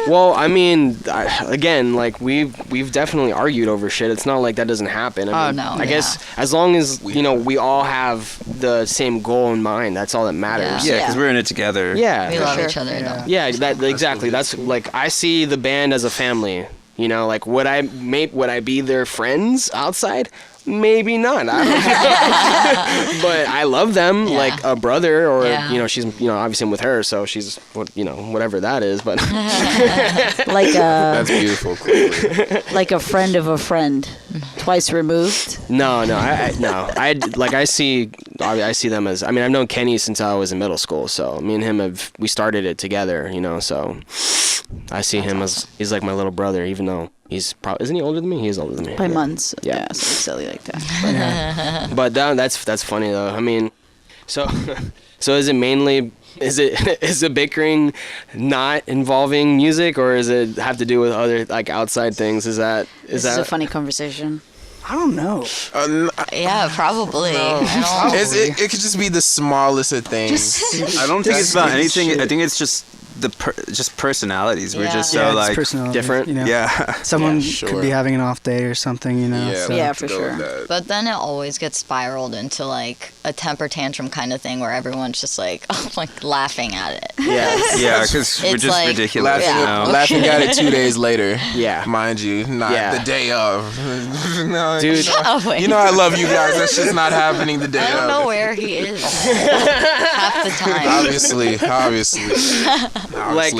Well, I mean, again, like we've definitely argued over shit. It's not like that doesn't happen. I mean, no, I guess as long as we all have the same goal in mind, that's all that matters. yeah, because we're in it together. Yeah. we love sure. each other. Yeah. Yeah, exactly. That's like I see the band as a family. Like would I be their friends outside? Maybe not. I don't know. But I love them Yeah. like a brother, or Yeah. she's obviously I'm with her, so she's whatever that is. But like a that's beautiful. Clearly. like a friend of a friend, twice removed. no, I see them as. I mean, I've known Kenny since I was in middle school, so me and him we started it together. So I see him as he's like my little brother, even though he's probably isn't he older than me? He is older than me. By Yeah. months. Yeah. Yeah, something silly like that. But that's funny though. I mean, so is it mainly is the bickering not involving music, or is it have to do with other like outside things? Is that This is a funny conversation. I don't know. Yeah, probably. I don't. It could just be the smallest of things. I don't think it's about anything. shit. I think it's just just personalities. We're Yeah. just Yeah, so it's like personality, different. yeah. Someone sure. could be having an off day or something, Yeah, so. Yeah, let's for go sure. with that. But then it always gets spiraled into like a temper tantrum kind of thing where everyone's just like laughing at it. Yeah. Yeah, because we're It's just like- ridiculous. Laughing, Yeah. laughing at it 2 days later. Yeah. Mind you, not Yeah. the day of. No, Dude. Oh, wait. I love you guys. That's just not happening the day I don't of. know where he is half the time. Obviously.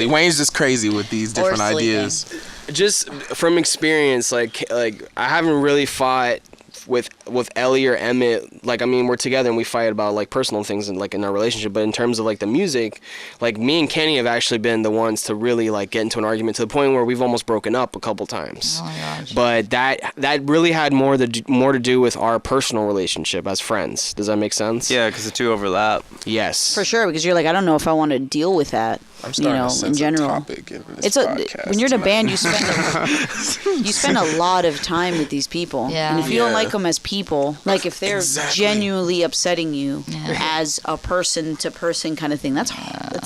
Wayne's just crazy with these Or different sleeping. ideas. Just from experience, like I haven't really fought with Ellie or Emmett. Like, I mean, we're together and we fight about like personal things and like in our relationship. But in terms of like the music, like me and Kenny have actually been the ones to really like get into an argument to the point where we've almost broken up a couple times. Oh my gosh. But that really had more to do with our personal relationship as friends. Does that make sense? Yeah, because the two overlap. Yes. For sure, because you're like, I don't know if I want to deal with that. I'm starting to in sense a general. topic in this It's podcast when you're in a tonight. band, you spend a lot of time with these people. Yeah. And if you don't Yeah. like them as people, like if they're Exactly. genuinely upsetting you Yeah. as a person to person kind of thing, that's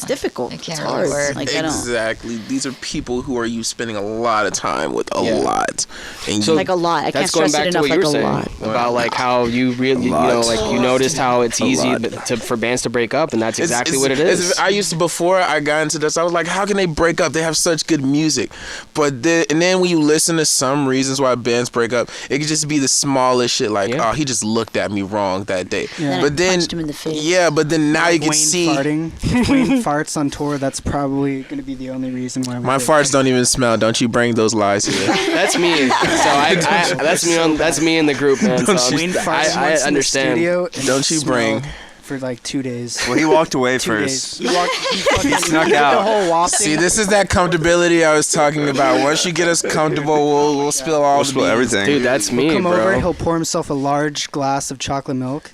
difficult. It can't It's really hard. work. Like I don't Exactly. These are people who are you spending a lot of time with, a Yeah. lot. And So like a lot. I can't That's going stress back it to enough. what you Like were a saying lot. about like how you really, like you noticed how it's easy lot. for bands to break up, and that's exactly what it is. I used to, before I got into this, I was like, how can they break up? They have such good music. But then when you listen to some reasons why bands break up, it could just be the smallest shit, like, Yeah. oh, he just looked at me wrong that day. Yeah. Then But I then, punched him in the face. yeah, but then now you can Wayne see. farting. If Wayne farts on tour, that's probably going to be the only reason why we My break farts up. don't even smell. Don't you bring those lies here. That's me. So that's me in the group, man. So Wayne farts I once in the understand. studio and Don't you it bring- smelled for like 2 days. Well, he walked away 2 first. days. He fucking snuck did out. the whole walk See, thing. this is that comfortability I was talking about. Once you get us comfortable, we'll spill all We'll the spill beans. everything. Dude, that's me, Come bro. over, he'll pour himself a large glass of chocolate milk.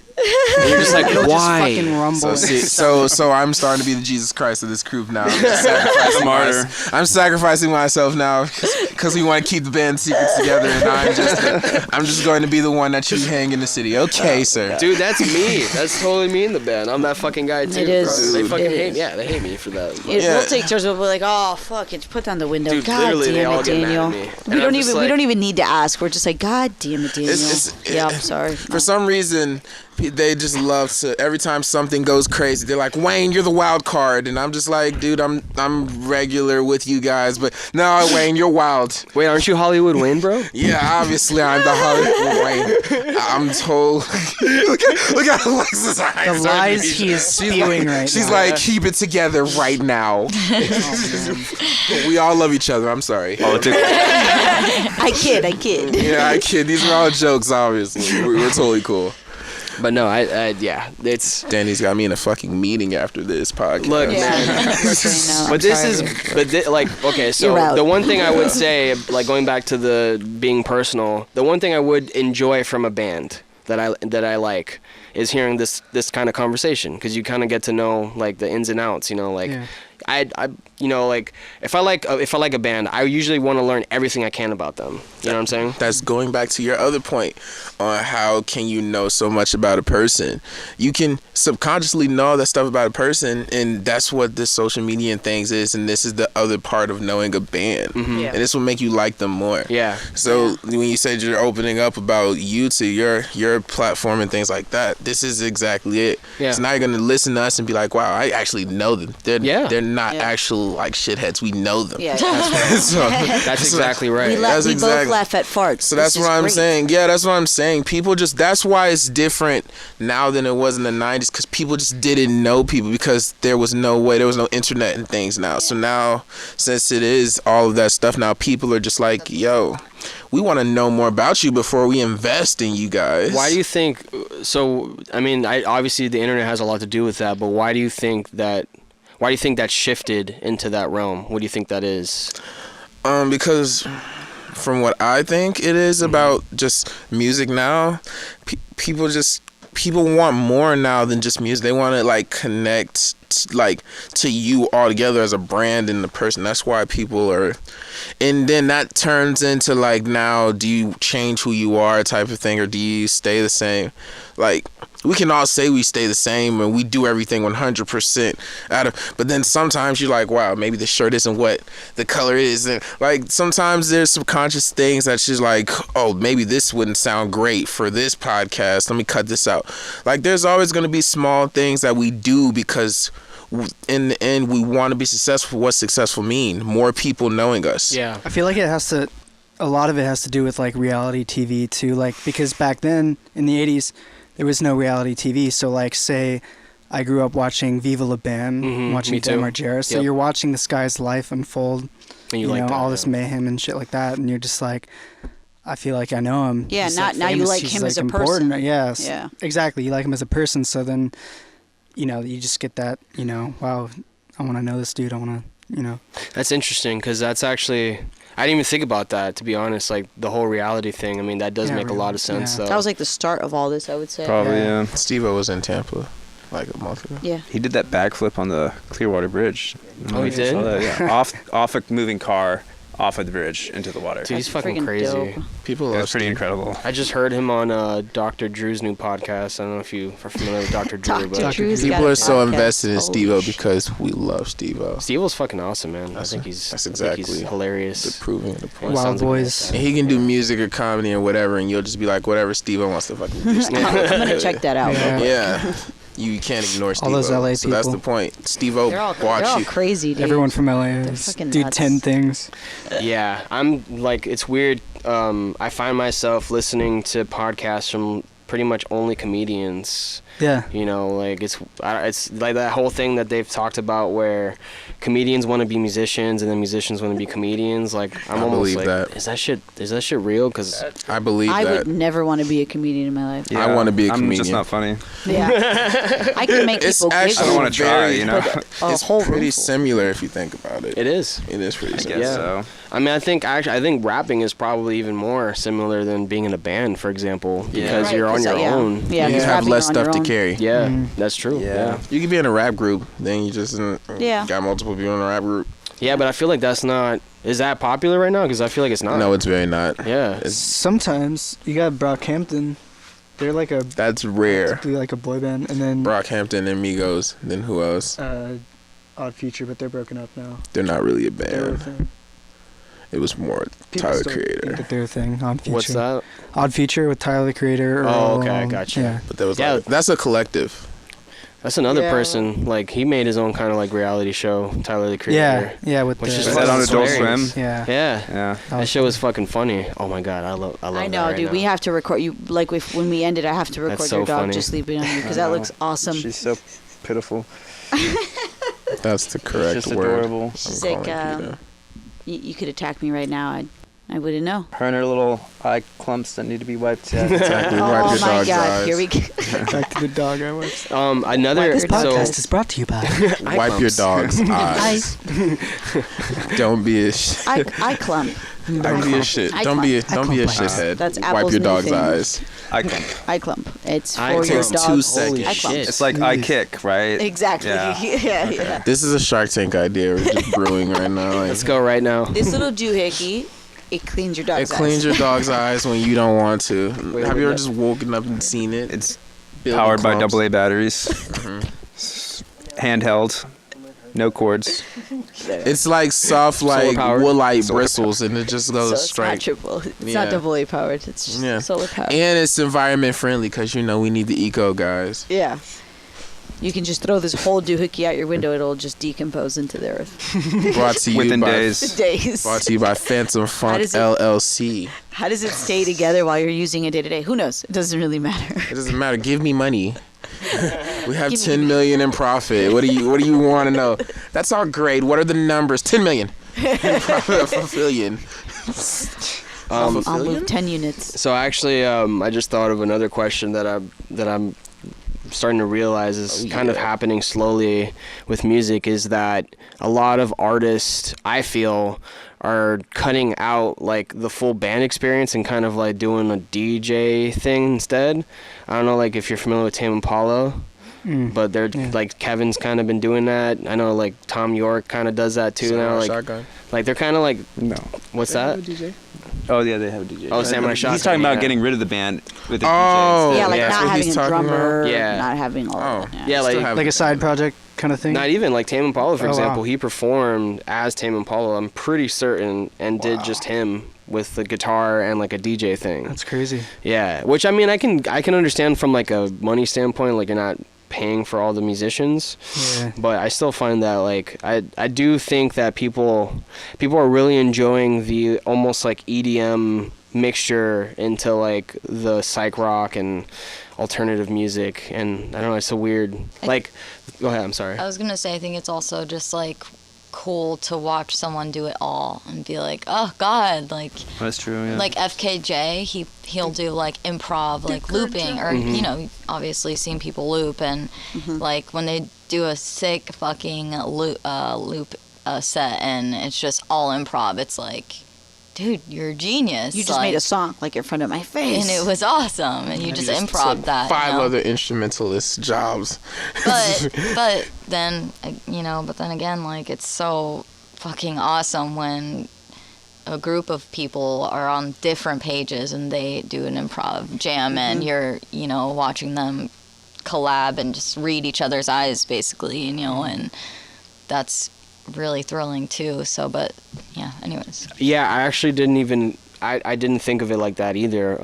And you're just like, He'll why? just fucking rumble. So, see, so I'm starting to be the Jesus Christ of this group now. I'm just sacrificing Martyr. I'm sacrificing myself now because we want to keep the band secrets together, and I'm just going to be the one that you hang in the city. Okay, sir. Dude, that's me. That's totally me in the band. I'm that fucking guy too. It is. Bro. They fucking It hate is. me. Yeah, they hate me for that. Yeah. We'll take turns. We'll be like, oh fuck it, put down the window. Dude, God literally, they damn all it, get mad at Daniel. me. We And don't I'm just even we like- don't even need to ask. We're just like, God damn it, Daniel. Yeah, I'm sorry. For some reason, they just love to. Every time something goes crazy, they're like, "Wayne, you're the wild card," and I'm just like, "Dude, I'm regular with you guys, but no, Wayne, you're wild." Wait, aren't you Hollywood Wayne, bro? Yeah, obviously I'm the Hollywood Wayne. I'm told. look at Alexa's eyes. The lies he is spewing right She's now. like, keep it together right now. We all love each other. I'm sorry. I kid. Yeah, I kid. These are all jokes, obviously. We're totally cool. But no, yeah, it's. Danny's got me in a fucking meeting after this podcast. Look, Yeah. man. Listen, no, But I'm this sorry. is, like, okay, You're so out. the one thing I would say, like going back to the being personal, the one thing I would enjoy from a band that I like is hearing this kind of conversation, because you kind of get to know like the ins and outs, you know, like. Yeah. I you know, like if I like a band, I usually want to learn everything I can about them. You know what I'm saying? That's going back to your other point on how can you know so much about a person. You can subconsciously know all that stuff about a person, and that's what this social media and things is, and this is the other part of knowing a band. Yeah. And this will make you like them more. Yeah. So when you said you're opening up about you to your platform and things like that, this is exactly it. Yeah. So now you're gonna listen to us and be like, wow, I actually know them. They're not Yeah. actual like shitheads. We know them. Yeah. So That's exactly right. We That's both exactly- laugh at farts. So that's This is what I'm great. saying. Yeah, that's what I'm saying. People that's why it's different now than it was in the 90s, because people just didn't know people, because there was no way, there was no internet and things now. So now, since it is all of that stuff now, people are just like, yo, we want to know more about you before we invest in you guys. Why do you think? So I mean, obviously the internet has a lot to do with that, but why do you think that? Why do you think that shifted into that realm? What do you think that is? Because from what I think it is about just music now, people want more now than just music. They want to like connect to you all together as a brand and the person. That's why people are, and then that turns into like, now do you change who you are type of thing, or do you stay the same? Like, we can all say we stay the same and we do everything 100% but then sometimes you're like, wow, maybe the shirt isn't what the color is, and like sometimes there's subconscious things that's just like, oh, maybe this wouldn't sound great for this podcast, let me cut this out. Like, there's always going to be small things that we do because in the end we want to be successful. What's successful mean? More people knowing us. Yeah. I feel like a lot of it has to do with like reality TV too, like because back then in the 80s there was no reality TV. So like, say I grew up watching Viva La Bam, Mhm, watching me Dan too. Margera. So Yep. you're watching this guy's life unfold, And you like know, that, all yeah. this mayhem and shit like that, and you're just like, I feel like I know him. Yeah, He's, now you famous. like He's, him like, as a important. person. Yes. Yeah. Exactly. You like him as a person. So then, you know, you just get that, you know, wow, I want to know this dude. I want to, you know. That's interesting, because that's actually, I didn't even think about that, to be honest. Like the whole reality thing. I mean, that does Yeah, make a lot of sense. yeah. Though. That was like the start of all this, I would say. Probably, yeah. Steve-O was in Tampa like a month ago. Yeah. He did that backflip on the Clearwater Bridge. Oh, he did? Saw that, yeah. off a moving car, off of the bridge into the water. Dude, he's That's fucking friggin' crazy. dope. People It love was pretty Steve. incredible. I just heard him on Dr. Drew's new podcast. I don't know if you are familiar with Dr. Drew, Dr. but Drew's got People a are so podcast. invested in Holy Steve-O shit. because we love Steve-O. Steve-O's fucking awesome, man. That's I think he's exactly he's hilarious. The proving of the Well, point. it Wild sounds like Boys. And he can do music or comedy or whatever, and you'll just be like, whatever Steve-O wants to fucking do. I'm gonna check that out. Yeah. Yeah. You can't ignore Steve-O. All those LA So that's people. the point. Steve-O They're all watch you. crazy, dude. Everyone from LA They're is fucking do nuts. 10 things. Yeah, I'm like, it's weird. I find myself listening to podcasts from pretty much only comedians. Yeah. You know, like it's like that whole thing that they've talked about where comedians want to be musicians and then musicians want to be comedians. Like I'm I almost believe like, that. is that shit real? Because I believe I that. would never want to be a comedian in my life. I wanna be a I'm comedian. just not funny. Yeah. I can make It's people actually giggle. I don't want to try, very- you know. but a It's whole pretty room full. similar if you think about it. it is. It is pretty I similar. guess Yeah. so. I mean, I think rapping is probably even more similar than being in a band, for example, because Right, you're on 'cause, your yeah. own. Yeah, You because have rapping, less you're on stuff to your own. carry. Yeah, Mhm. that's true. Yeah. Yeah. You could be in a rap group, then you just Yeah. got multiple people in a rap group. Yeah, but I feel like that's not. Is that popular right now? Because I feel like it's not. No, it's very not. Yeah. It's, Sometimes you got Brockhampton. They're like a that's rare. typically like a boy band, and then Brockhampton and Migos. Then who else? Odd Future, but they're broken up now. They're not really a They're a band. thing. It was more People Tyler still Creator. think that they're a thing. Odd Future. What's that? Odd Future with Tyler the Creator. Oh, okay, I gotcha. Yeah. But that was Yeah. like, that's a collective. That's another Yeah. person. Like he made his own kind of like reality show, Tyler the Creator. Yeah, yeah, with Which the is Is that on fucking Adult hilarious. Swim? Yeah. Yeah. Yeah. That show was fucking funny. Oh my god, I love I that know, right dude. now. We have to record you. Like when we ended, I have to record so your dog funny. just sleeping on you because I that know. looks awesome. She's so pitiful. That's the correct She's just word. adorable. She's I'm like, calling Peter. you could attack me right now. I wouldn't know. Her and her little eye clumps that need to be wiped. Yeah. Exactly. Wipe Oh your my dog's god! eyes. Here we go. Back to the dog I was. Another This This so podcast is brought to you by. Wipe your dog's eyes. Don't be a I clump. don't be a shit. I Don't be a clump. shithead. That's Wipe Apple's your new dog's thing. eyes. I clump. I clump. It's I for your takes dog. 2 seconds. I clump. shit. It's like I kick, right? Exactly. Yeah. Yeah, yeah. This is a Shark Tank idea. We're just brewing right now. Like, Let's go right now. This little doohickey, it cleans your it dog's cleans eyes. your dog's eyes when you don't want to. Wait, Have you ever what? just woken up and seen it? It's Building powered by clumps. AA batteries. Handheld. No cords. It's like soft, like powered? woolite Solar bristles, and it just So goes it's not straight. triple. It's Yeah. not double A powered. It's just Yeah. solar powered. And it's environment friendly because we need the eco guys. Yeah. You can just throw this whole doohickey out your window. It'll just decompose into the earth. Brought to you Within by days. Days. Brought to you by Phantom Funk does it- LLC. How does it stay together while you're using it day to day? Who knows? It doesn't really matter. It doesn't matter. Give me money. We have Give me 10 million in profit. What do you want to know? That's our grade. What are the numbers? 10 million. In profit of a billion. I'll move 10 units. So actually, I just thought of another question that I'm starting to realize is kind of happening slowly with music is that a lot of artists, I feel, are cutting out like the full band experience and kind of like doing a DJ thing instead. I don't know, like if you're familiar with Tame Impala, but they're like Kevin's kind of been doing that. I know like Tom York kind of does that too now. Like, Shotgun. like they're kind of like, No. what's that? Oh yeah, they have a DJ. Oh, Samurai Shotgun, He's talking about yeah. getting rid of the band with the Oh, DJs. Yeah, like yeah, not that's what having he's a talking drummer, about? Yeah. not having all Oh. of that. Yeah, Still like have- Like a side project kind of thing. not even like Tame Impala, for Oh, wow. example. He performed as Tame Impala, I'm pretty certain, and did just him with the guitar and like a DJ thing. That's crazy. Yeah, which I mean, I can understand from like a money standpoint, like you're not paying for all the musicians, Yeah. but I still find that like I do think that people are really enjoying the almost like EDM mixture into like the psych rock and alternative music, and I don't know, it's so weird. Like, go ahead, I'm sorry. I was gonna say, I think it's also just like cool to watch someone do it all and be like, oh God, like That's true. Yeah. like FKJ, he'll do like improv, like looping, or you know, obviously seen people loop, and like when they do a sick fucking loop set, and it's just all improv. It's like, dude, you're a genius. You just like, made a song like in front of my face. and it was awesome, and you just improv took that. 5 you know? other instrumentalist jobs. but then but then again, like, it's so fucking awesome when a group of people are on different pages and they do an improv jam, and you're watching them collab and just read each other's eyes basically, and that's really thrilling too. So, but yeah, anyways. Yeah, I actually I didn't think of it like that either.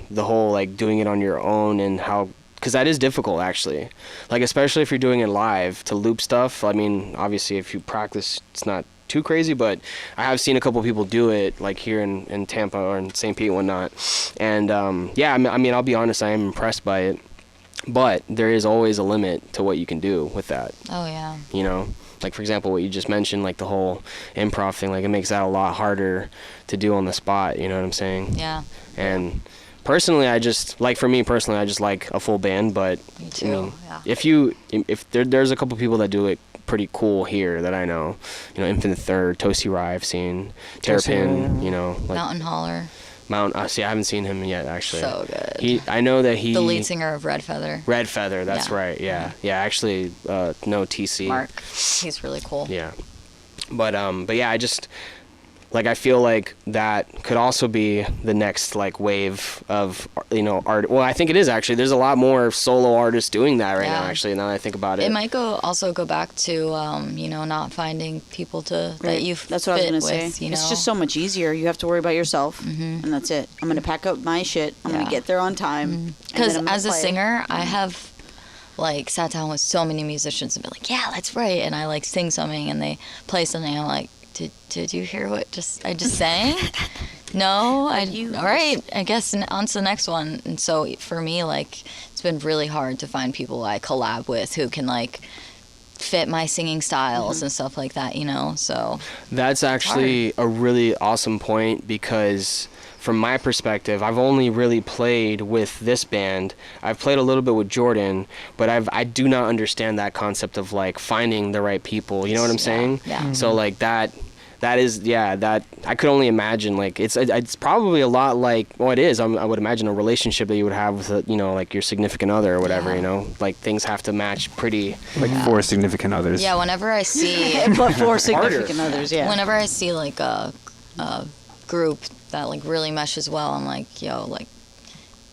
The whole like doing it on your own, and how, because that is difficult actually. Like, especially if you're doing it live, to loop stuff. I mean, obviously if you practice, it's not too crazy, but I have seen a couple people do it, like here in Tampa or in St. Pete and whatnot. And yeah, I mean, I'll be honest, I am impressed by it. but there is always a limit to what you can do with that. Oh yeah. You know, like for example, what you just mentioned, like the whole improv thing, like it makes that a lot harder to do on the spot. You know what I'm saying? Yeah. And personally, for me personally, I just like a full band. But Me too. I mean, Yeah. if there's a couple people that do it pretty cool here that I know, you know, Infinite Third, Toasty Rye, I've seen, Terrapin, you know, like Mountain Holler. See, I haven't seen him yet actually. So good. I know that The lead singer of Red Feather. Red Feather, that's Yeah. right. Yeah. Actually, no TC. Mark. He's really cool. Yeah. But yeah, I feel like that could also be the next like wave of, you know, art. Well, I think it is actually. There's a lot more solo artists doing that right now. Actually, now that I think about it, It might also go back to you know, not finding people that you That's what I was fit gonna say. with, you know? It's just so much easier. You have to worry about yourself, and that's it. I'm gonna pack up my shit. I'm gonna Yeah. get there on time. Because as a singer, I have like sat down with so many musicians and been like, yeah, let's write, and I like sing something and they play something. I'm like, did you hear what I just sang? No, all right. I guess on to the next one. And so for me, like, it's been really hard to find people I collab with who can like fit my singing styles and stuff like that, you know. So that's actually a really awesome point, because from my perspective, I've only really played with this band. I've played a little bit with Jordan, but I do not understand that concept of like finding the right people. You know what I'm saying? Yeah. So like that is that I could only imagine, like it's probably a lot like, well, it is. I would imagine a relationship that you would have with you know, like your significant other or whatever. You know, like things have to match pretty. Like 4 significant others. yeah, whenever I see but for significant others, yeah. whenever I see like a group that like really meshes well, I'm like, yo, like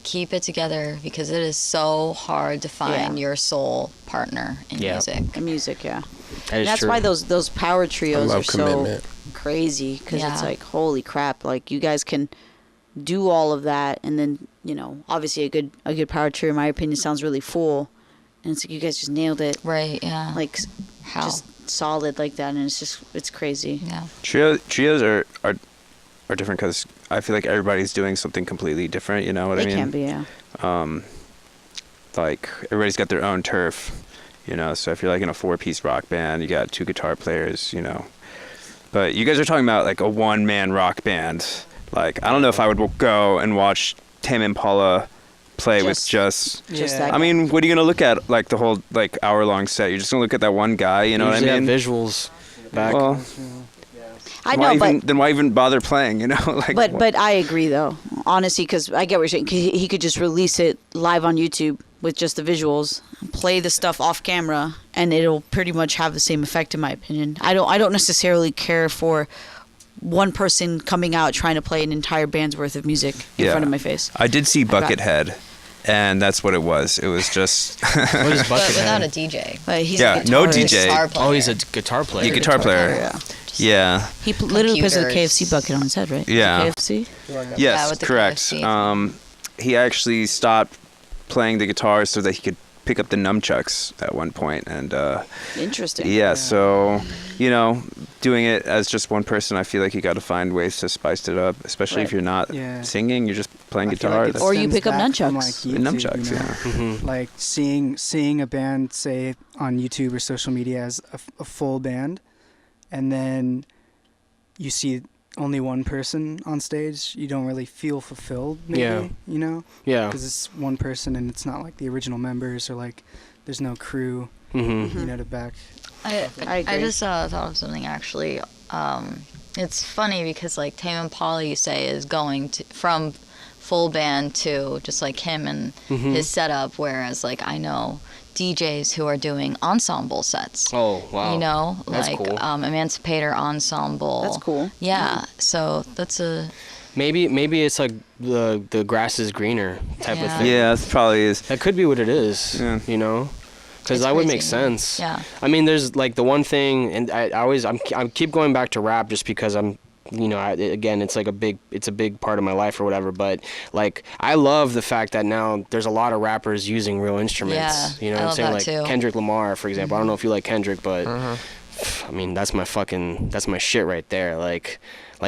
keep it together, because it is so hard to find your soul partner in music. The music, yeah. That is That's true. why those power trios love are commitment. so crazy, because it's Yeah. like, holy crap, like you guys can do all of that, and then, you know, obviously a good power trio in my opinion sounds really full, and it's like you guys just nailed it, Right, yeah. like How? just solid like that, and it's crazy. Yeah. Trios are different because I feel like everybody's doing something completely different. You know what They I mean? can be, yeah. Like everybody's got their own turf, you know. So if you're like in a 4-piece rock band, you got 2 guitar players, you know. But you guys are talking about like a 1-man rock band. Like I don't know if I would go and watch Tame Impala play with just that. I mean, what are you gonna look at like the whole like hour-long set? You're just gonna look at that one guy, you know what I Usually mean? have visuals back. Well, I know, then why even bother playing? You know, like. but I agree though, honestly, because I get what you're saying. 'Cause he could just release it live on YouTube with just the visuals, play the stuff off camera, and it'll pretty much have the same effect, in my opinion. I don't necessarily care for one person coming out trying to play an entire band's worth of music in front of my face. I did see Buckethead, and that's what it was. It was just. What is But Buckethead? without a DJ. But he's Yeah, a no guitarist. DJ. Guitar player. Oh, he's a guitar player. Yeah, guitar player. Yeah. Yeah. He literally plays with a Computers. KFC bucket on his head, right? Yeah. KFC? Yes, with the correct. KFC. He actually stopped playing the guitar so that he could pick up the nunchucks at one point, and Interesting. yeah. So, you know, doing it as just one person, I feel like you got to find ways to spice it up, especially if Right. you're not Yeah. singing, you're just playing I feel guitar. like it That's- Or you stems pick up back from, nunchucks. like, YouTube, Nunchucks, you know? yeah. Mm-hmm. Like seeing a band, say on YouTube or social media, as a full band, and then you see only one person on stage, you don't really feel fulfilled, maybe, Yeah. you know? Yeah. Because it's one person and it's not like the original members, or like there's no crew, Mm-hmm. you know, to back. I I agree. just thought of something actually. It's funny because like Tame Impala, you say, is going from full band to just like him and his setup, whereas like I know DJs who are doing ensemble sets. Oh wow. You know, That's like cool. Emancipator Ensemble. That's cool. Yeah, so that's a Maybe it's like the grass is greener type of Yeah. thing. Yeah, that probably is. That could be what it is. Yeah. You know, because It's that would make crazy. sense. Yeah. I mean, there's like the one thing, and I keep going back to rap just because again, it's like a big part of my life or whatever. But like, I love the fact that now there's a lot of rappers using real instruments. Yeah, You know I what I'm love saying? that Like too. Kendrick Lamar, for example. I don't know if you like Kendrick, but I mean, that's my shit right there. Like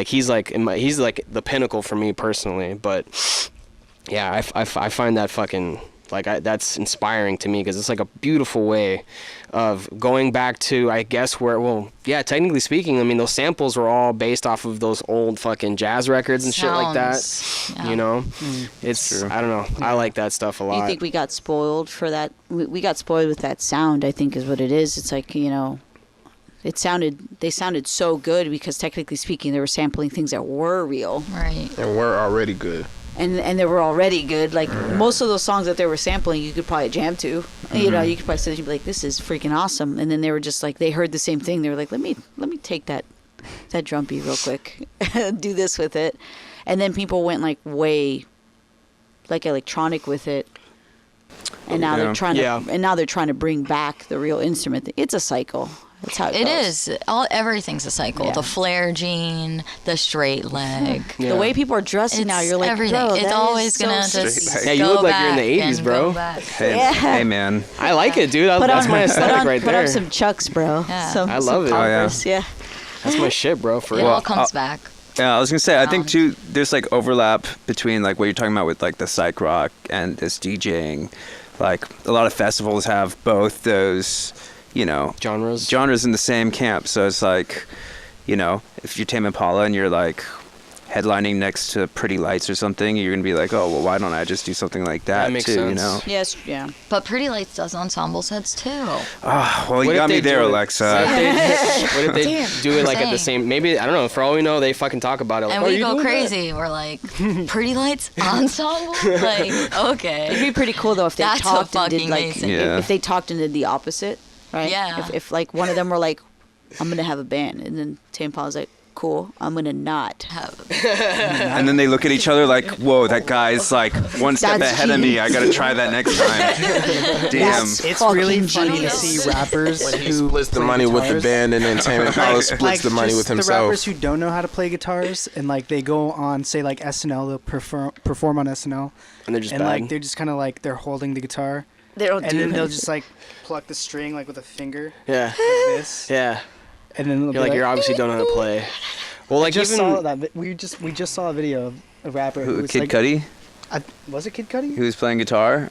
he's like the pinnacle for me personally. But yeah, I find that fucking Like that's inspiring to me because it's like a beautiful way of going back to, I guess, technically speaking, I mean, those samples were all based off of those old fucking jazz records and shit like that. Yeah. You know, it's, I don't know. I like that stuff a lot. You think we got spoiled for that? We got spoiled with that sound, I think is what it is. It's like, they sounded so good because technically speaking, they were sampling things that were real. Right. And we're already good. And they were already good. Like most of those songs that they were sampling, you could probably jam to. You know, you could probably sit and be like, "This is freaking awesome." And then they were just like, they heard the same thing. They were like, "Let me take that drum beat real quick, do this with it." And then people went like way, like electronic with it. And now they're trying to, and now they're trying to bring back the real instrument. It's a cycle. That's how it goes. is. Everything's a cycle. Yeah. The flare gene, the straight leg. The way people are dressing now, you're like, everything. bro, It's that always is gonna so just stupid. Hey, you go look like you're in the back 80s, and bro. go back. Hey man. I like it, dude. That's my aesthetic right Put there. on some Chucks, bro. Yeah. Some, I love some it. Oh, yeah. Converse. Yeah. That's my shit, bro. For It real. all comes back. Yeah, I was gonna say, I think too, there's like overlap between like what you're talking about with like the psych rock and this DJing. Like a lot of festivals have both those, Genres in the same camp. So it's like, if you're Tame Impala and you're like headlining next to Pretty Lights or something, you're gonna be like, oh well, why don't I just do something like that makes too? sense. Yes. Yeah. But Pretty Lights does ensemble sets too. Well, you What if got me they there, do it- Alexa. What if they do it like at the Same. same? Maybe I don't know. For all we know, they fucking talk about it. Like, And oh, we you go doing that? crazy. We're like, Pretty Lights ensemble? Like, It'd okay. be pretty cool though if they That's talked and did fucking like amazing. Yeah. if they talked and did the opposite, right? Yeah. If like one of them were like, I'm gonna have a band, and then Tame Impala's like, cool, I'm gonna not. And then they look at each other like, whoa, that guy's like one step That's ahead of me. I gotta try that next time. Damn. It's really Fucking funny to genius. see rappers When he who splits the play money with the guitars. band, and then Tame Impala splits the money just with the himself. rappers who don't know how to play guitars and like they go on say like SNL, they'll perform on SNL, And they're just and bad. like they're just kind of like they're holding the guitar, They don't and do then they'll anything. just like pluck the string like with a finger yeah, like this, yeah. and then they'll You're like, be you're obviously don't know how to play. Well, like just even saw that we just saw a video of a rapper who Who, was Kid like, Cudi? was it Kid Cudi? Who was playing guitar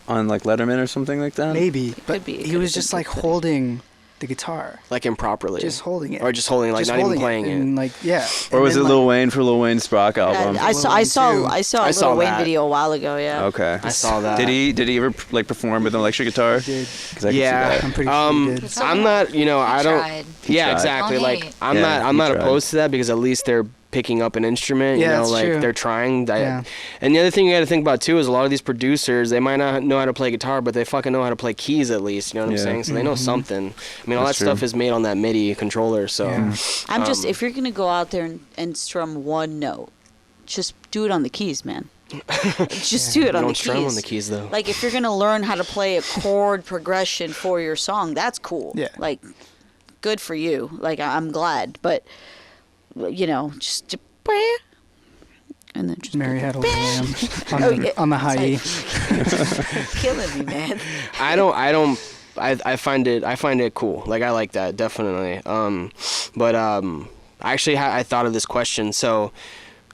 on like Letterman or something like that? Maybe, but could be. It he could was have just been like Kid Cudi. holding the guitar, like improperly, just holding it, or just holding, like Just not holding even playing it. and like yeah. Or And was it then, Lil like, Wayne for Lil Wayne's Brock album? I saw Wayne too. a I saw Lil Wayne that. video a while ago. Yeah. Okay. I saw that. Did he ever like perform with an electric guitar? He did. 'Cause I can see Yeah. that. I'm pretty sure he did. It's I'm not, I don't. tried. Yeah, tried. exactly. Don't Like hate. I'm Yeah, not he tried. opposed to that because at least they're picking up an instrument. Yeah, that's like true. they're trying. Yeah. And the other thing you got to think about too is a lot of these producers, they might not know how to play guitar, but they fucking know how to play keys at least. You know what Yeah. I'm saying? So they know something. I mean, all that That's stuff true. is made on that MIDI controller. So Yeah. I'm just if you're gonna go out there and strum one note, just do it on the keys, man. Just do it on don't the strum keys. on the keys though. Like if you're gonna learn how to play a chord progression for your song, that's cool. Yeah. Like, good for you. Like I'm glad, but just and then just Mary had a lamb on, Oh, the, yeah. on the high E. killing me, man. I find it cool. Like I like that definitely. But actually I thought of this question. So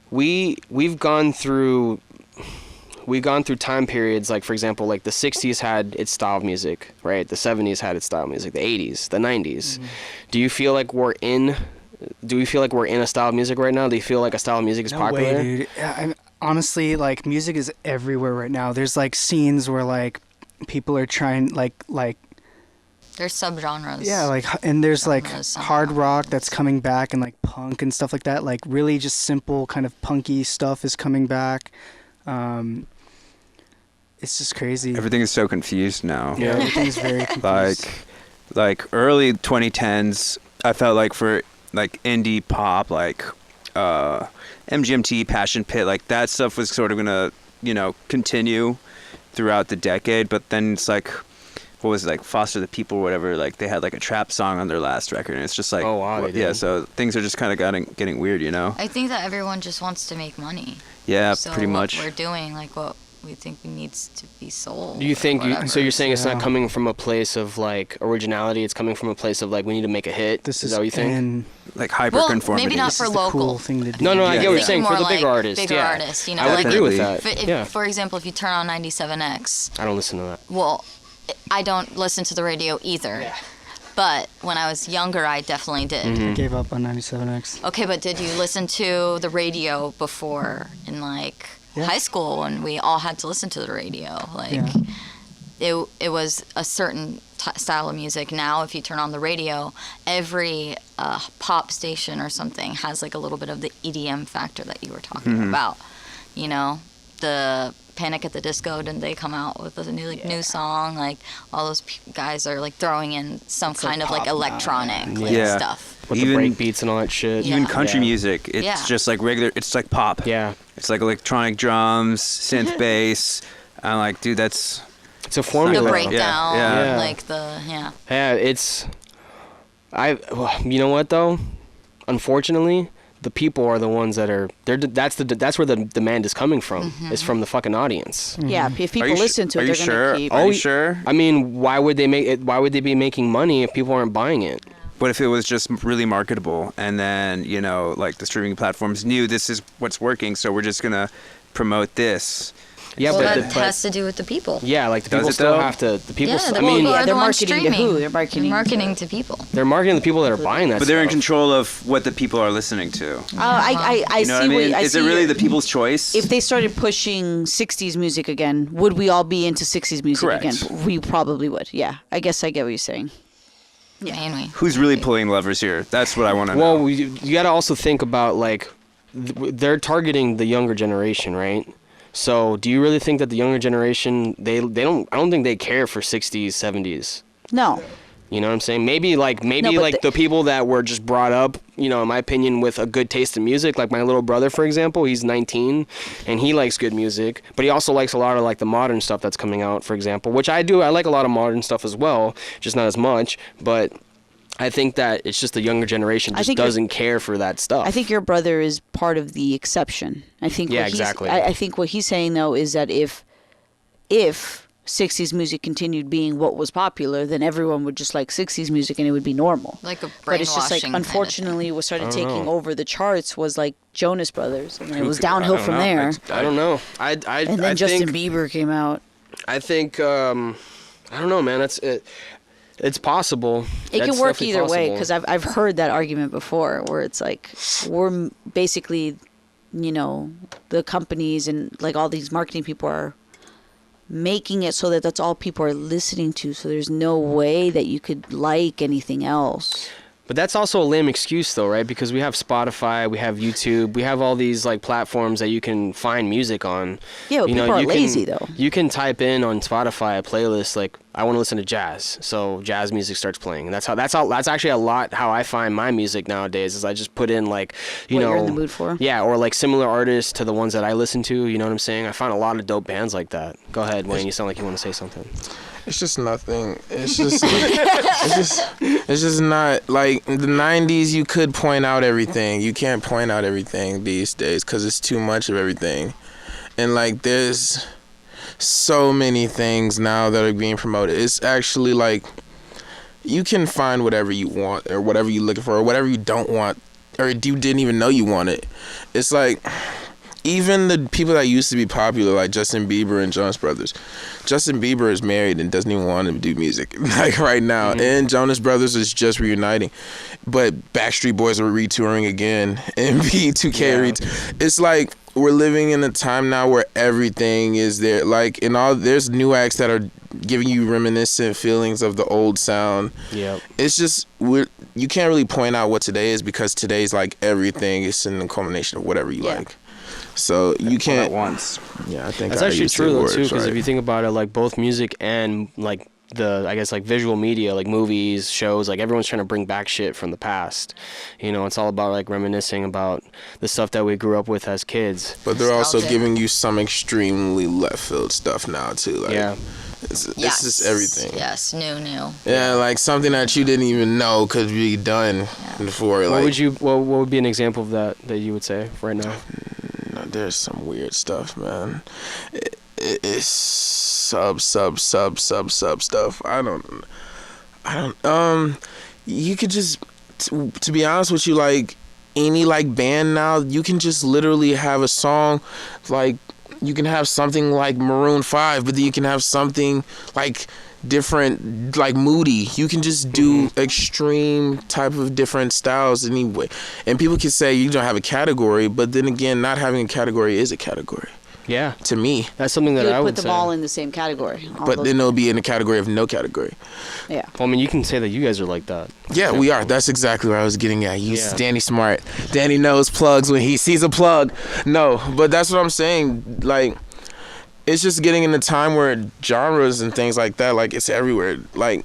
we've gone through time periods, like for example, like the 60s had its style of music, right? The 70s had its style of music, the 80s, the 90s. Do you feel like we're in a style of music right now? Do you feel like a style of music is No popular? way, dude. Honestly, like music is everywhere right now. There's like scenes where like people are trying like There's subgenres. yeah, like and there's like Genres hard somehow. rock that's coming back and like punk and stuff like that. Like really just simple kind of punky stuff is coming back. It's just crazy. Everything is so confused now. Yeah, everything's very confused. Like early 2010s, I felt like for like indie pop, like MGMT, Passion Pit, like that stuff was sort of gonna, continue throughout the decade. But then it's like, what was it, like Foster the People or whatever? Like they had like a trap song on their last record, and it's just like, Oh, wow, they yeah. did. So things are just kind of getting weird, I think that everyone just wants to make money. Yeah, So pretty what much. we're doing, like what we think needs to be sold. Do you think so you're saying it's not Yeah. coming from a place of like originality, it's coming from a place of like we need to make a hit? This is that what you think? And Like Well, hyper-conformity. maybe not this for is the local. cool thing to do. No, I Yeah. get what you're Think saying for more the bigger like artists. bigger yeah. artists, you know, I would like agree with Definitely. that. If, yeah. For example, if you turn on 97X, I don't listen to that. well, I don't listen to the radio either. But when I was younger, I definitely did. Mm-hmm. I gave up on 97X. Okay, but did you listen to the radio before in like Yeah. high school when we all had to listen to the radio? Like Yeah. it was a certain style of music. Now, if you turn on the radio, every pop station or something has like a little bit of the EDM factor that you were talking about. You know, the Panic at the Disco, didn't they come out with a new song? Like all those guys are like throwing in some kind of like electronic like, Yeah. stuff. With Even- the break beats and all that shit. Yeah. Even country Yeah. music, it's Yeah. just like regular. It's like pop. Yeah. It's like electronic drums, synth bass. I'm like, dude, that's It's a The formula. breakdown, Yeah. like Yeah, it's. You know what though? Unfortunately, the people are the ones that are. That's where the demand is coming from. It's from the fucking audience. Yeah, if Are people you listen to are it, you they're sure? gonna keep. Are you Oh, sure? I mean, why would they make it? Why would they be making money if people aren't buying it? What if it was just really marketable, and then like the streaming platforms knew this is what's working, so we're just gonna promote this. Yeah, well, but, that has to do with the people. yeah, like the Does people it still though? have to. The people. Yeah, the I mean, people Yeah, are they're the ones marketing to streaming. who? They're marketing to people. they're marketing the people that are buying that. But they're in stuff. control of what the people are listening to. I You know what I see. mean? I Is see it really your- the people's choice? If they started pushing 60s music again, would we all be into 60s music Correct. again? We probably would. Yeah, I guess I get what you're saying. Mainly. Who's really pulling levers here? That's what I want to know. Well, you got to also think about like they're targeting the younger generation, right? So, do you really think that the younger generation they don't? I don't think they care for 60s, 70s. No. You know what I'm saying? Maybe but the people that were just brought up, in my opinion, with a good taste in music, like my little brother, for example. He's 19, and he likes good music, but he also likes a lot of like the modern stuff that's coming out, for example, which I do. I like a lot of modern stuff as well, just not as much. But I think that it's just the younger generation I just think you're- doesn't care for that stuff. I think your brother is part of the exception. I think. Yeah, what he's- exactly. I think what he's saying though is that if 60s music continued being what was popular, then everyone would just like 60s music and it would be normal. Like a But it's just like, brainwashing kind of unfortunately, what started I don't taking know. over the charts was like Jonas Brothers, and then it was I downhill don't from know. there. I don't know. I And then Justin think, Bieber came out. I think I don't know, man. It's possible. It That's can work definitely either way, possible. because I've heard that argument before, where it's like we're basically, the companies and like all these marketing people are making it so that that's all people are listening to. So there's no way that you could like anything else. But that's also a lame excuse, though, right? Because we have Spotify, we have YouTube, we have all these like platforms that you can find music on. Yeah, but people are lazy, though. You can type in on Spotify a playlist like I want to listen to jazz, so jazz music starts playing. And that's actually a lot how I find my music nowadays. Is I just put in like What you're in the mood for. Yeah, or like similar artists to the ones that I listen to. You know what I'm saying? I found a lot of dope bands like that. Go ahead, Wayne. You sound like you want to say something. It's just nothing. It's just it's just not like in the 90s you could point out everything. You can't point out everything these days cuz it's too much of everything. And like there's so many things now that are being promoted. It's actually like you can find whatever you want or whatever you're looking for or whatever you don't want or you didn't even know you wanted. It's like even the people that used to be popular, like Justin Bieber and Jonas Brothers. Justin Bieber is married and doesn't even want to do music, like right now. Mm-hmm. And Jonas Brothers is just reuniting. But Backstreet Boys are retouring again. And B2K It's like we're living in a time now where everything is there. Like, there's new acts that are giving you reminiscent feelings of the old sound. Yep. It's just, you can't really point out what today is because today's like everything is in the culmination of whatever you like. So you can't. At once. Yeah, I think That's I actually used true the though words too, because right. if you think about it, like both music and like I guess like visual media, like movies, shows, like everyone's trying to bring back shit from the past. It's all about like reminiscing about the stuff that we grew up with as kids. But they're also Nostalgic. giving you some extremely left field stuff now too. Like, Yeah. it's Yes. just everything. Yes, new. Yeah, like something that you didn't even know could be done before. What Like, would be an example of that you would say right now? there's some weird stuff, man. it's sub stuff. I don't. You could just, to be honest with you, like any like band now, you can just literally have a song, like you can have something like Maroon 5, but then you can have something like different, like Moody. You can just do extreme type of different styles anyway, and people can say you don't have a category, but then again, not having a category is a category. Yeah, To me, that's something that You I would would put them say. all in the same category. all but those- then it'll be in the category of no category. yeah. Well, I mean, you can say that you guys are like that. Yeah, we are. That's exactly what I was getting at. You, Yeah. Danny smart. Danny knows plugs when he sees a plug. No, but that's what I'm saying. Like, it's just getting in a time where genres and things like that, like it's everywhere. Like,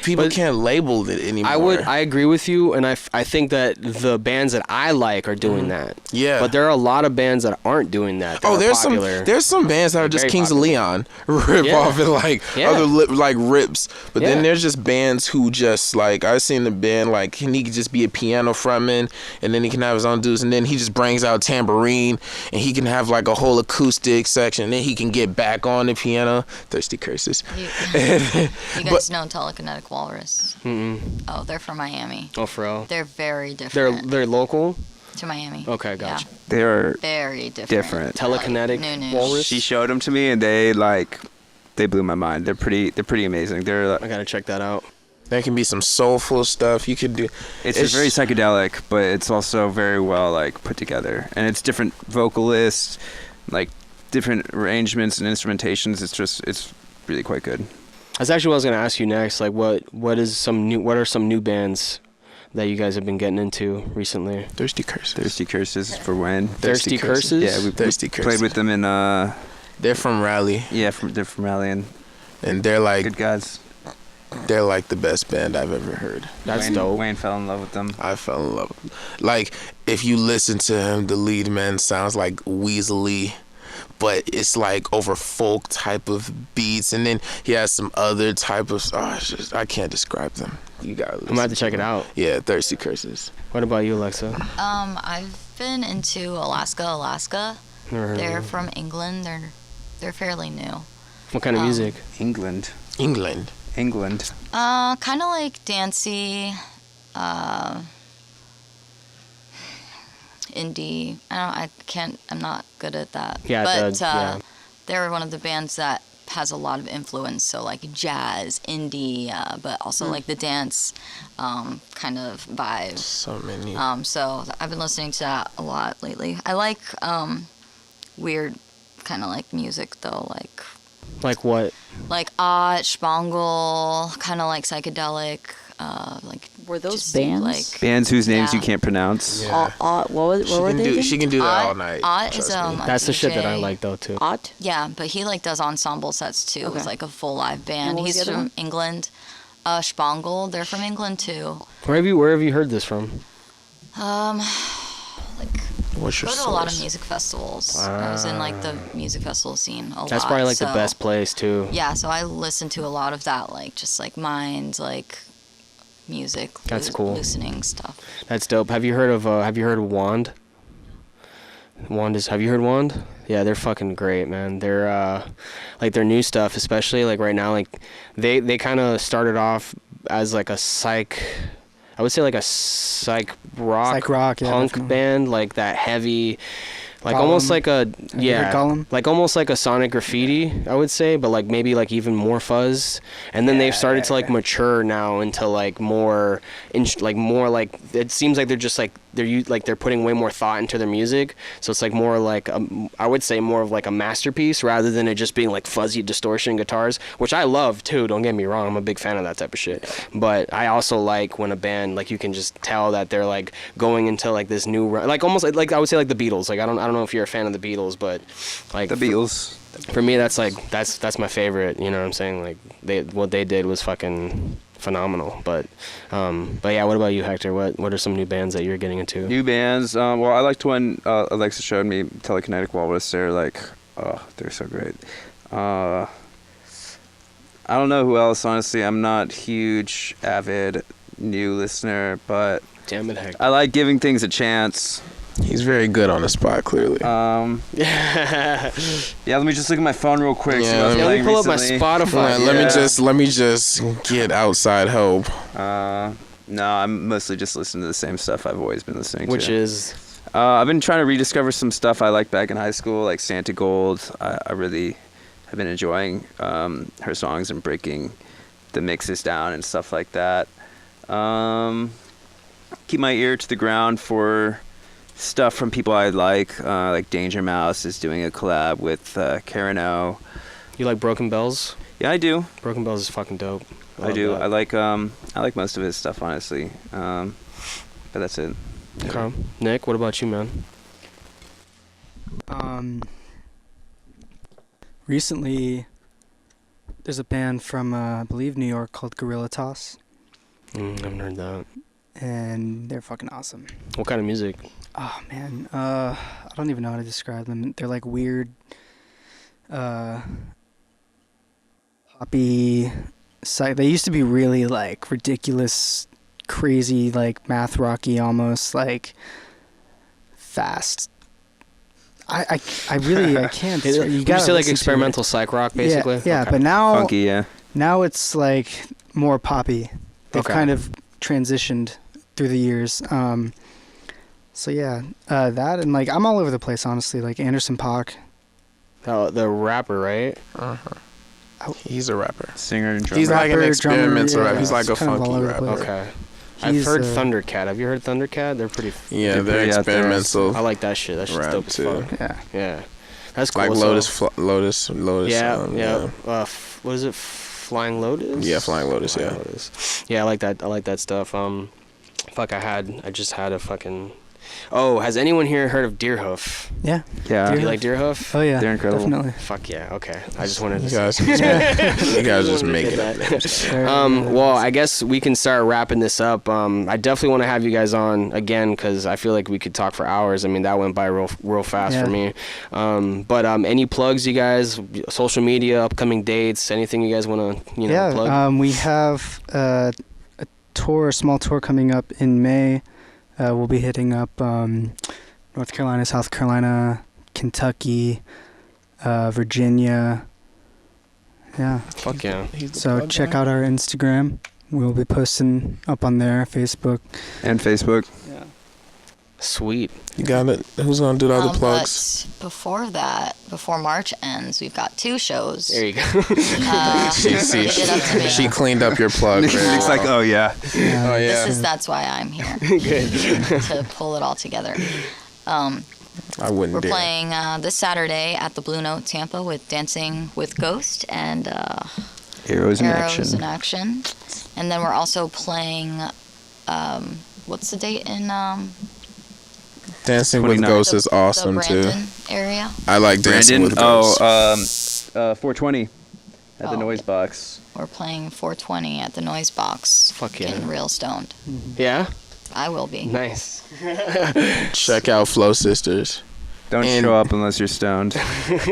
people But can't label it anymore. I agree with you, and I think that the bands that I like are doing that. Yeah. But there are a lot of bands that aren't doing that. that Oh, are there's popular. some bands that are just Very Kings popular. of Leon rip Yeah. off and like Yeah. other like rips, but Yeah. then there's just bands who just like I've seen the band like he could just be a piano frontman and then he can have his own dudes and then he just brings out tambourine and he can have like a whole acoustic section and then he can get back on the piano. Thirsty curses. You But- guys know Telekinetic Walrus? Oh, they're from Miami. Oh, for real. They're very different They're local. to Miami. Okay, gotcha. Yeah, They're very different. Different. Telekinetic New. Walrus. She showed them to me, and they blew my mind. They're pretty amazing. I gotta check that out. There can be some soulful stuff you could do. It's very psychedelic, but it's also very well like put together, and it's different vocalists, like different arrangements and instrumentations. It's really quite good. That's actually what I was gonna ask you next. Like, what are some new bands that you guys have been getting into recently? Thirsty curses. Thirsty Curses for Wayne. Thirsty Curses? Yeah, we Thirsty played Curses. with them in They're from Raleigh they're from Raleigh and and they're like good guys. the best band I've ever heard. That's Wayne, dope. Wayne fell in love with them. I fell in love with him. Like, if you listen to him, the lead man sounds like Weasley, but it's like over folk type of beats, and then he has some other type of. I can't describe them. You gotta. I'm gonna have to check it out. Yeah, Thirsty Curses. What about you, Alexa? I've been into Alaska. Never heard of They're them. from England. They're fairly new. What kind of music? England. England. Kind of like dancey, indie. I'm not good at that. Yeah, but yeah. they're one of the bands that has a lot of influence. So like jazz, indie, but also like the dance kind of vibe. So many. So I've been listening to that a lot lately. I like weird kind of like music though, Like what? like Ott, Spangle, kind of like psychedelic, like Were those just bands? like Bands whose names you Yeah. can't pronounce. Yeah. What were they? again? She can do that all Ott- night. Ott trust is me. a That's the shit that I DJ. like though too. Ott? Yeah, but he like does ensemble sets too. Okay. It's like a full live And band. what was He's the other from one? England. Spangle, they're from England too. Where have you heard this from? Like What's your go to a lot of source? music festivals. I was in like the music festival scene a lot. That's probably like the so- best place too. Yeah, so I listen to a lot of that, like just like Minds, like music. That's cool. Loosening stuff. That's dope. Have you heard of Wand? Have you heard Wand? Yeah, they're fucking great, man. They're like their new stuff, especially like right now, like they kind of started off as like a I would say like a psych rock, yeah, punk definitely. band, like that heavy, like Gollum. almost like a you heard Gollum? like almost like a Sonic Graffiti, I would say, but like maybe like even more fuzz. And then they've started to like mature now into like more, like it seems like they're just like they're putting way more thought into their music. So it's like more like I would say more of like a masterpiece rather than it just being like fuzzy distortion guitars, which I love too. Don't get me wrong, I'm a big fan of that type of shit. But I also like when a band like you can just tell that they're like going into like this new like almost like I would say like the Beatles. Like I don't know if you're a fan of the Beatles, but like The Beatles. for me that's like that's my favorite. You know what I'm saying? Like what they did was fucking phenomenal. But yeah, what about you, Hector? What are some new bands that you're getting into? New bands. Well, I liked one Alexa showed me, Telekinetic Walrus. They're like, oh, they're so great. I don't know who else, honestly. I'm not huge, avid, new listener, but Damn it, Hector. I like giving things a chance. He's very good on the spot, clearly. Yeah, let me just look at my phone real quick. Yeah, see what I was let me playing pull up my recently. Spotify. Let me just get outside help. No, I'm mostly just listening to the same stuff I've always been listening to. Which is I've been trying to rediscover some stuff I liked back in high school, like Santa Gold. I really have been enjoying her songs and breaking the mixes down and stuff like that. Keep my ear to the ground for stuff from people I like Danger Mouse is doing a collab with Karen O. you like Broken Bells? Yeah, I do. Broken Bells is fucking dope. I do. That. I like most of his stuff, honestly. But that's it. Okay. Nick, what about you, man? Recently, there's a band from I believe New York called Gorilla Toss, I haven't heard that. and they're fucking awesome. What kind of music? Oh man, I don't even know how to describe them. They're like weird, poppy. They used to be really like ridiculous, crazy, like math rocky, almost like fast. I really I can't. Would you gotta say like listen to it. experimental psych rock, basically? Yeah, Okay. but now Funky, yeah. now it's like more poppy. They've Okay. kind of transitioned through the years. So yeah, that and like I'm all over the place, honestly. Like Anderson .Paak. Oh, the rapper, right? He's a rapper. Singer and drummer. He's like an Rapper, experimental drummer, rapper. yeah, He's like a it's kind of all funky over the rapper. place. Okay. I've He's, heard Thundercat. Have you heard Thundercat? They're pretty. Yeah, They're they're pretty out there. experimental. I like that shit. That shit's Rap, dope as too. fuck. Yeah. Yeah. That's cool. Like So- Lotus. Yeah, Yeah. yeah. What is it? Flying Lotus? Yeah, Flying Lotus, yeah. Lotus. Yeah, I like that. I like that stuff. Fuck, I just had a fucking. Oh, has anyone here heard of Deerhoof? Yeah. Yeah. Do you like Deerhoof? Oh yeah. They're incredible. Definitely. Fuck yeah. Okay. I just wanted to. You guys just make it up. Well, I guess we can start wrapping this up. I definitely want to have you guys on again because I feel like we could talk for hours. I mean, that went by real fast Yeah. for me. But any plugs, you guys? Social media, upcoming dates, anything you guys want to plug? We have a small tour coming up in May. We'll be hitting up North Carolina, South Carolina, Kentucky, Virginia. Yeah. Fuck yeah. So check out our Instagram. We'll be posting up on there, Facebook. And Facebook. Yeah. Sweet. You got it. Who's gonna do the other plugs? But before that, before March ends, we've got 2 shows. There you go. She cleaned up your plug. It's like, oh yeah. Oh yeah. That's why I'm here. Good. To pull it all together. I wouldn't We're dare. playing this Saturday at the Blue Note Tampa with Dancing with Ghost and Heroes in Arrows in Action. Action. And then we're also playing, what's the date in Dancing with 29. Ghosts is the awesome too. Brandon area? I like Dancing Brandon. with Ghosts. 420 at the Oh. Noise Box. We're playing 420 at the Noise Box. Fuck yeah. Getting real stoned. Yeah? I will be. Nice. Check out Flow Sisters. Don't And- show up unless you're stoned.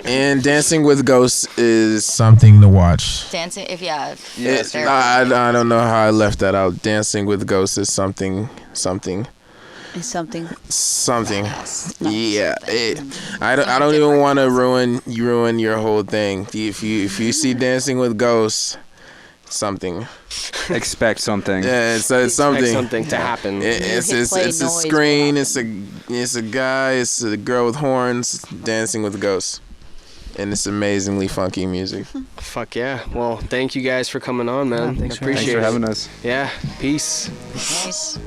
And Dancing with Ghosts is something to watch. Dancing, if yeah. I don't know how I left that out. Dancing with Ghosts is something. Is something. Yeah. I don't even want to ruin your whole thing. If you see Dancing with Ghosts, something. Expect something. Yeah, it's Expect something. something to happen. It's play a noise screen. will It's a guy. It's a girl with horns dancing with ghosts, and it's amazingly funky music. Fuck yeah. Well, thank you guys for coming on, man. Yeah, thanks for Appreciate Thanks for it. having us. Yeah. Peace. Nice.